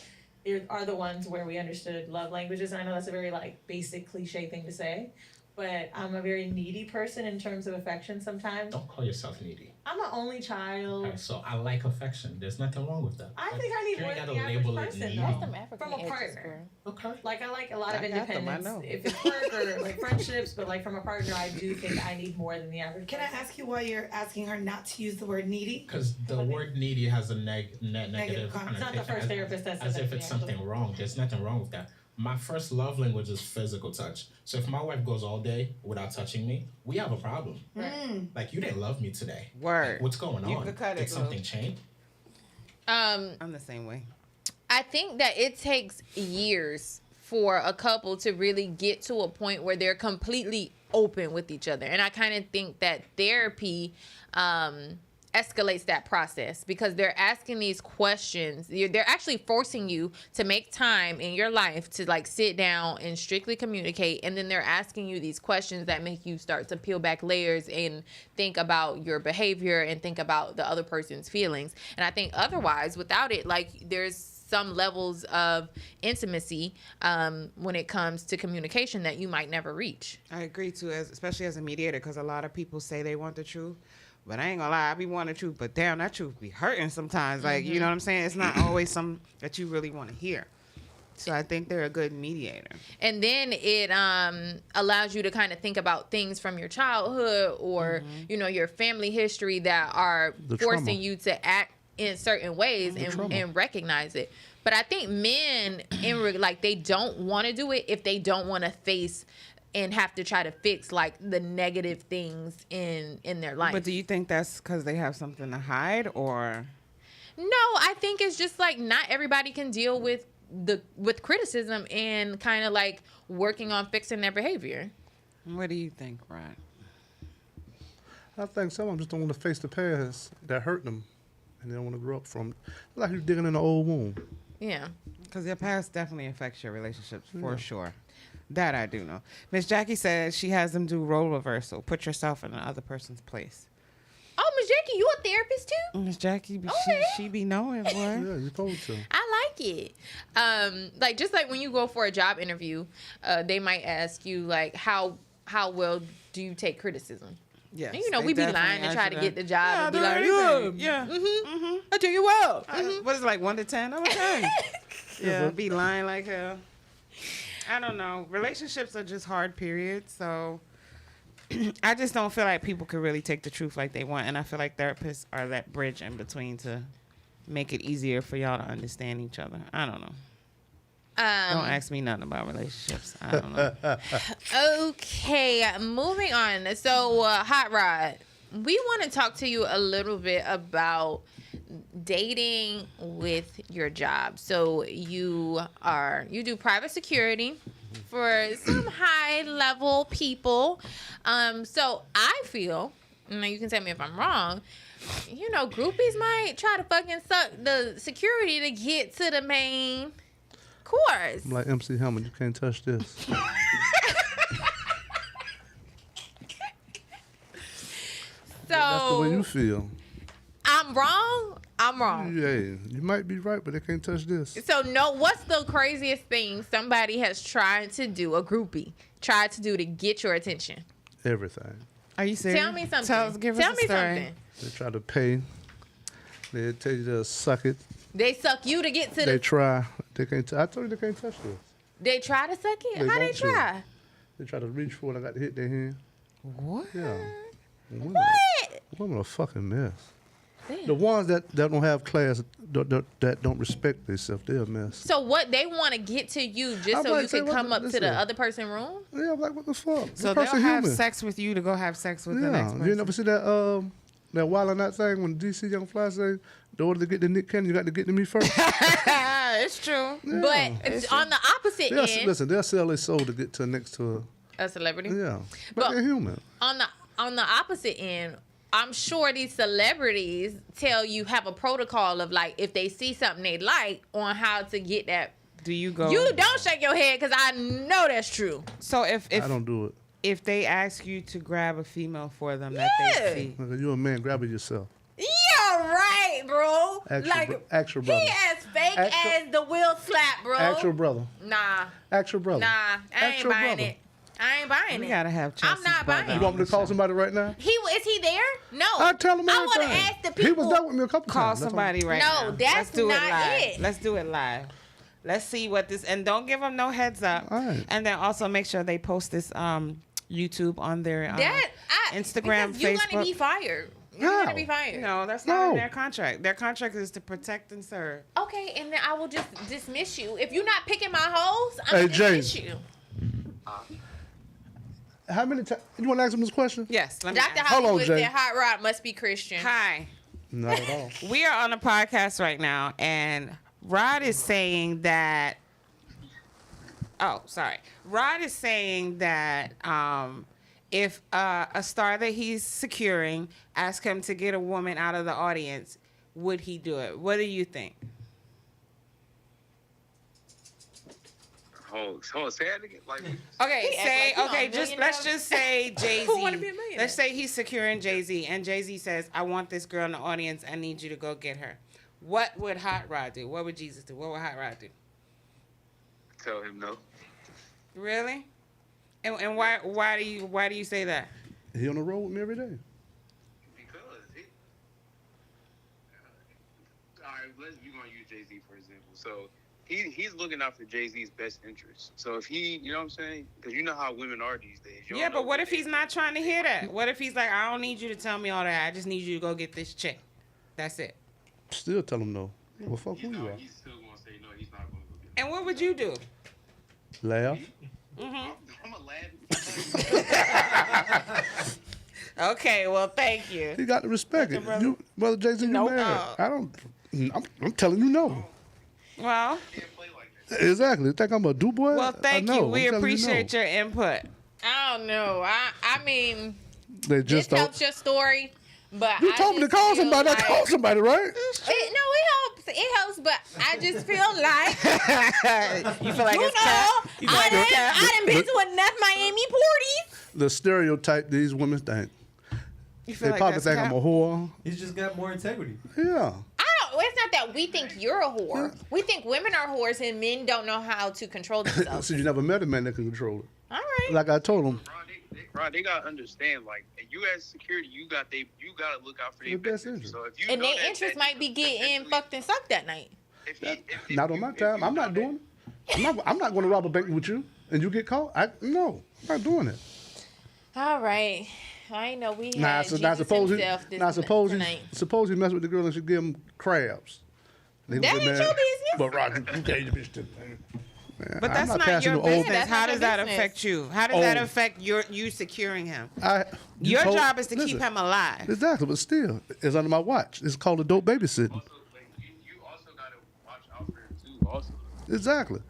are the ones where we understood love languages. And I know that's a very like basic cliche thing to say, but I'm a very needy person in terms of affection sometimes. Don't call yourself needy. I'm an only child. Okay, so I like affection. There's nothing wrong with that. I think I need You more ain't than gotta the label average it person, needy. though. That's them African From a edges, partner. girl. Okay. Like I like a lot of I got them, I independence. know. If it's work or like friendships, but like from a partner, I do think I need more than the average. Can I ask you why you're asking her not to use the word needy? Because the word needy has a negative Negative It's not the connotation, first therapist that said as that if to me, it's something wrong. There's nothing wrong with that. My first love language is physical touch. So if my wife goes all day without touching me, we have a problem. Like, you didn't love me today. Word. Like, what's going You on? could cut it, Did something change? I'm the same way. I think that it takes years for a couple to really get to a point where they're completely open with each other. And I kind of think that therapy escalates that process because they're asking these questions. They're actually forcing you to make time in your life to like sit down and strictly communicate. And then they're asking you these questions that make you start to peel back layers and think about your behavior and think about the other person's feelings. And I think otherwise, without it, like there's some levels of intimacy when it comes to communication that you might never reach. I agree too, especially as a mediator, because a lot of people say they want the truth. But I ain't gonna lie, I be wanting the truth, but damn, that truth be hurting sometimes. Like, you know what I'm saying? It's not always something that you really want to hear. So I think they're a good mediator. And then it allows you to kind of think about things from your childhood or, you know, your family history that are forcing you to act in certain ways and recognize it. But I think men, like, they don't want to do it if they don't want to face and have to try to fix like the negative things in their life. But do you think that's because they have something to hide, or? No, I think it's just like not everybody can deal with criticism and kind of like working on fixing their behavior. What do you think, Rod? I think some of them just don't want to face the past that hurt them, and they don't want to grow up from it. Like you're digging in an old wound. Yeah. Because your past definitely affects your relationships for sure. That I do know. Miss Jackie says she has them do role reversal. Put yourself in the other person's place. Oh, Miss Jackie, you a therapist too? Miss Jackie, she be knowing, boy. Yeah, you're supposed to. I like it. Like just like when you go for a job interview, they might ask you like how well do you take criticism? Yeah, you know, we be lying to try to get the job. And be like, yeah, I do you well. What is it, like 1 to 10? I'm a 10. Yeah, be lying like hell. I don't know. Relationships are just hard periods, so I just don't feel like people could really take the truth like they want, and I feel like therapists are that bridge in between to make it easier for y'all to understand each other. I don't know. Don't ask me nothing about relationships. I don't know. Okay, moving on. So, Hot Rod, we want to talk to you a little bit about dating with your job. So you do private security for some high level people. So I feel, now you can tell me if I'm wrong, you know, groupies might try to fucking suck the security to get to the main course. I'm like MC Hammer, you can't touch this. So that's the way you feel. I'm wrong. Yeah, you might be right, but they can't touch this. So what's the craziest thing somebody has tried to do, a groupie tried to do to get your attention? Everything. Are you serious? Tell me something. Tell me something. They try to pay. They tell you to suck it. They suck you to get to They try. They can't. I told you they can't touch this. They try to suck it? How they want to. try? They try to reach for it. I got to hit their hand. What? Yeah. Women, What? Women are a fucking mess. Damn. The ones that don't have class, that don't respect themselves, they're a mess. So what, they want to get to you just so you can come up to the other person's room? Yeah, I'm like, what the fuck? So they'll have sex with you to go have sex with the next person. You never see that Wild or Not thing when DC Young Fly say, in order to get to Nick Cannon, you got to get to me first? It's true. Yeah. But it's on the opposite end. Listen, they'll sell their soul to get to next to a celebrity. Yeah, but they're human. On the opposite end, I'm sure these celebrities have a protocol of like if they see something they like on how to get that. Do you go? You don't shake your head because I know that's true. So if I don't do it. If they ask you to grab a female for them that they see, you a man, grab it yourself. Yeah, right, bro. Ask your brother. He as fake as the Will Slap, bro. Ask your brother. Nah. Ask your brother. Nah, I ain't buying it. I ain't buying it. We gotta have I'm not buying it. You want me to call somebody right now? Is he there? No. I'll tell him I everything. want to ask the people. He was there with me a couple call times. somebody right now. No, that's not it. Let's do it live. Let's see what this, and don't give them no heads up. All right. And then also make sure they post this YouTube on their Instagram, because you're Facebook. gonna be fired. You're gonna be fired. No, that's not in their contract. Their contract is to protect and serve. Okay, and then I will just dismiss you. If you're not picking my hoes, I'm Hey, gonna Jay. dismiss you. How many times? You want to ask him this question? Yes. Dr. Hollywood said Hot Rod must be Christian. Hi. Not at all. We are on a podcast right now, and Rod is saying that. Oh, sorry. Rod is saying that if a star that he's securing asked him to get a woman out of the audience, would he do it? What do you think? Say that again. Like, let's just say Jay-Z. Who wanna be a millionaire? Let's say he's securing Jay-Z, and Jay-Z says, "I want this girl in the audience. I need you to go get her." What would Hot Rod do? What would Jesus do? What would Hot Rod do? tell him no. Really? And why do you say that? He on the road with me every day. Because all right, we're gonna use Jay-Z for example. So he's looking out for Jay-Z's best interests. So if he, you know what I'm saying? Because you know how women are these days. Yeah, but what if he's not trying to hear that? What if he's like, I don't need you to tell me all that. I just need you to go get this chick. That's it. Still tell him no. Well, fuck who you are. He's still gonna say no. He's not gonna go get. And what would you do? Laugh. I'm a lad. Okay, well, thank you. You got to respect it. You, Brother Jay-Z, you Nope. married. I'm telling you no. Well, exactly. You think I'm a do boy? well, thank No, you. We I'm telling appreciate no. your input. I don't know. I mean, They this just don't. helps your story, but You I told me to just call feel somebody. I like- called somebody, right? It helps. It helps, but I just feel like You feel like you it's cap? know, You feel like it's cap? I done been to enough Miami parties. The stereotype these women think. You They probably think I'm a whore. He's just got more integrity. Yeah. It's not that we think you're a whore. We think women are whores and men don't know how to control themselves. So you never met a man that can control it. All right. Like I told him. Rod, they gotta understand. Like, you as security, you gotta look out for their best interest. So if you And know their that- interest might be getting fucked and sucked that night. Not on my time. I'm not doing it. I'm not going to rob a bank with you and you get caught. No, I'm not doing it. All right. I know we had Now Jesus suppose himself tonight. suppose he mess with the girl and she give him crabs. They That gonna get ain't mad. your business. But Roger, you gave the bitch to But that's not passing your no old- business. That's How not does your that business. affect you? How does that Oh. affect you securing him? You Your told- job is to keep listen, him alive. Exactly, but still, it's under my watch. It's called adult babysitting. You also gotta watch out for him too. Also. Exactly.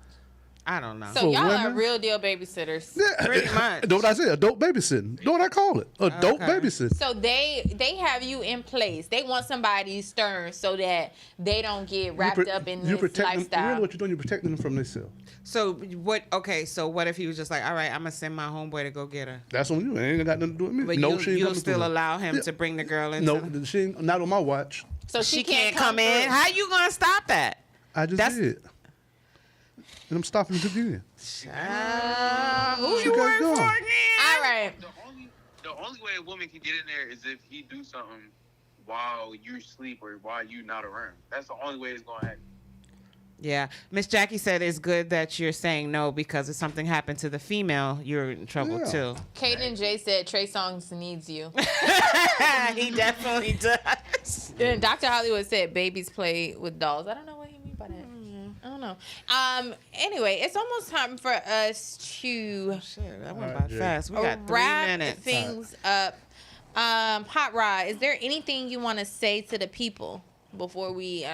I don't know. So For y'all are women? real deal babysitters. Yeah. Pretty much. Know what I say? Adult babysitting. Know what I call it? Adult Okay. babysitting. So they have you in place. They want somebody stern so that they don't get wrapped up in you this protect them. lifestyle. Really, what you're doing, you're protecting them from themselves. So what? Okay, so what if he was just like, all right, I'm gonna send my homeboy to go get her. That's on you. It ain't got nothing to do with me. But No, she ain't you'll coming still through. allow him Yeah. to bring the girl in. No, she ain't, not on my watch. So she can't come in. through. How you gonna stop that? I just did. And I'm stopping to get in. Who She you gotta work go. for again? All right. The only way a woman can get in there is if he do something while you sleep or while you not around. That's the only way it's gonna happen. Yeah, Miss Jackie said it's good that you're saying no because if something happened to the female, you're in trouble too. Kaden J said Trey Songz needs you. He definitely does. Then Dr. Hollywood said babies play with dolls. I don't know what he mean by that. I don't know. Anyway, it's almost time for us to that went by fast. We got 3 wrap minutes. things up. Hot Rod, is there anything you want to say to the people before we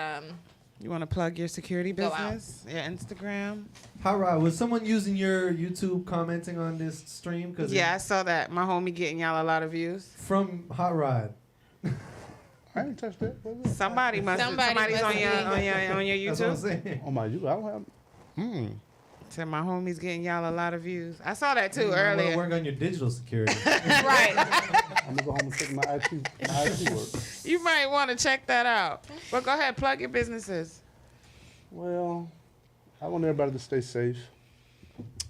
You want to plug your security Go out. business, your Instagram? Hot Rod, was someone using your YouTube commenting on this stream? Cause Yeah, I saw that. My homie getting y'all a lot of views. From Hot Rod. I ain't touched that. Somebody's on your That's what I'm YouTube. saying. On my YouTube, I don't have. Said my homie's getting y'all a lot of views. I saw that too You might wanna earlier. work on your digital security. Right. I'm gonna go home and check my IT work. You might want to check that out. But go ahead, plug your businesses. Well, I want everybody to stay safe.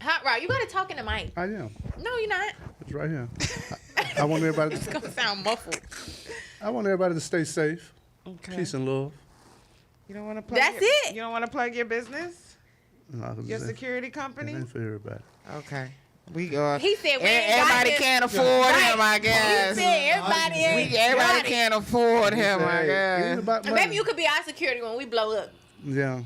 Hot Rod, you gotta talk in the mic. I am. No, you're not. It's right here. I want everybody. It's gonna sound muffled. I want everybody to stay safe. Okay. Peace and love. You don't want to plug. That's it. You don't want to plug your business, No, 'cause your it ain't- security company. It ain't for everybody. Okay. We He said we ain't everybody got can't this. afford Right. him, I guess. He said everybody ain't got Everybody it. can't afford him, I It ain't guess. about And money. maybe you could be our security when we blow up. Yeah.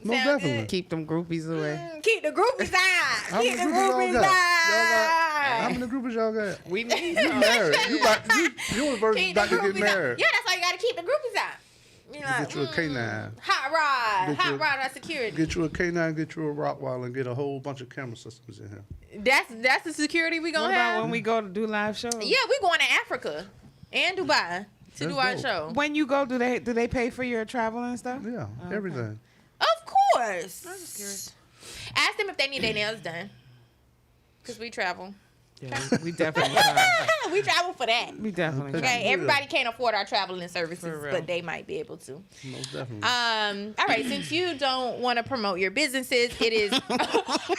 Most Sound definitely. good? Keep them groupies away. Keep the groupies out. How Keep many the groupies y'all groupies got? How out. many groupies y'all got? We need You married. You the version Keep about the to get groupies out. married. Yeah, that's why you gotta keep the groupies out. You know, Get you a K9. Hot rod on security. Get you a K9, get you a Rottweiler, and get a whole bunch of camera systems in here. That's the security we gonna What have. about when we go to do live shows? Yeah, we going to Africa and Dubai to do our show. When you go, do they pay for your travel and stuff? Yeah, everything. Of course. I'm just curious. Ask them if they need their nails done. Because we travel. Yeah, we definitely travel. We travel for that. We definitely Okay, travel. everybody can't afford our traveling services, For real. but they might be able to. Most definitely. All right, since you don't want to promote your businesses, it is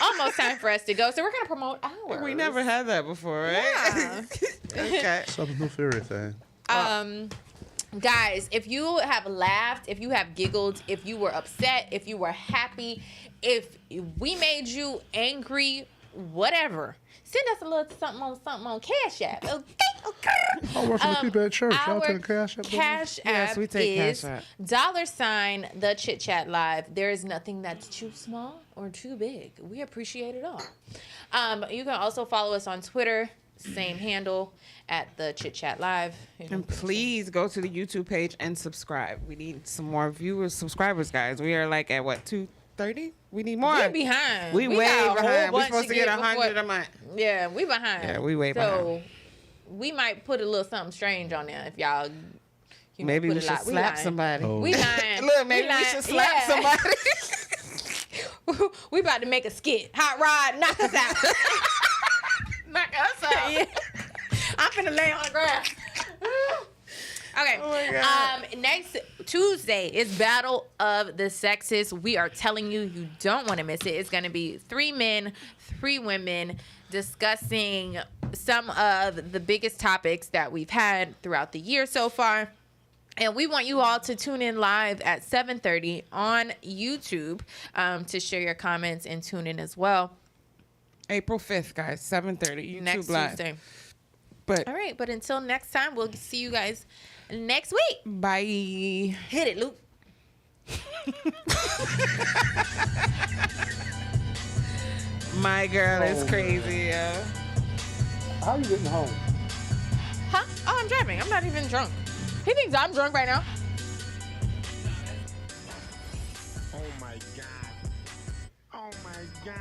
almost time for us to go. So we're going to promote ours. We never had that before, right? Yeah. Okay. Something new for everything. Guys, if you have laughed, if you have giggled, if you were upset, if you were happy, if we made you angry, whatever, send us a little something on Cash App. Okay. I work for the people at church. Y'all take Cash App? Cash Yes, App we take is Cash App. $ the Chit Chat Live. There is nothing that's too small or too big. We appreciate it all. You can also follow us on Twitter. Same handle at the Chit Chat Live. And please go to the YouTube page and subscribe. We need some more viewers, subscribers, guys. We are like at what, 230? We need more. We're behind. We way got a whole behind. We're bunch supposed to get 100 a month. Yeah, we behind. Yeah, we way so behind. we might put a little something strange on there if y'all. You know, Maybe put we a should lot. slap lying. somebody. Oh. We lying. Look, maybe we lying. should slap somebody. We about to make a skit. Hot Rod, knock us out. Knock us out. Yeah. I'm finna lay on the ground. Okay. Oh my God. Next Tuesday is Battle of the Sexes. We are telling you, you don't want to miss it. It's going to be 3 men, 3 women discussing some of the biggest topics that we've had throughout the year so far. And we want you all to tune in live at 7:30 on YouTube to share your comments and tune in as well. April 5th, guys, 7:30. YouTube Next Live. Tuesday. But All right, but until next time, we'll see you guys next week. bye. Hit it, Luke. My girl is crazy, yo. How you getting home? Huh? Oh, I'm driving. I'm not even drunk. He thinks I'm drunk right now. Oh my God. Oh my God.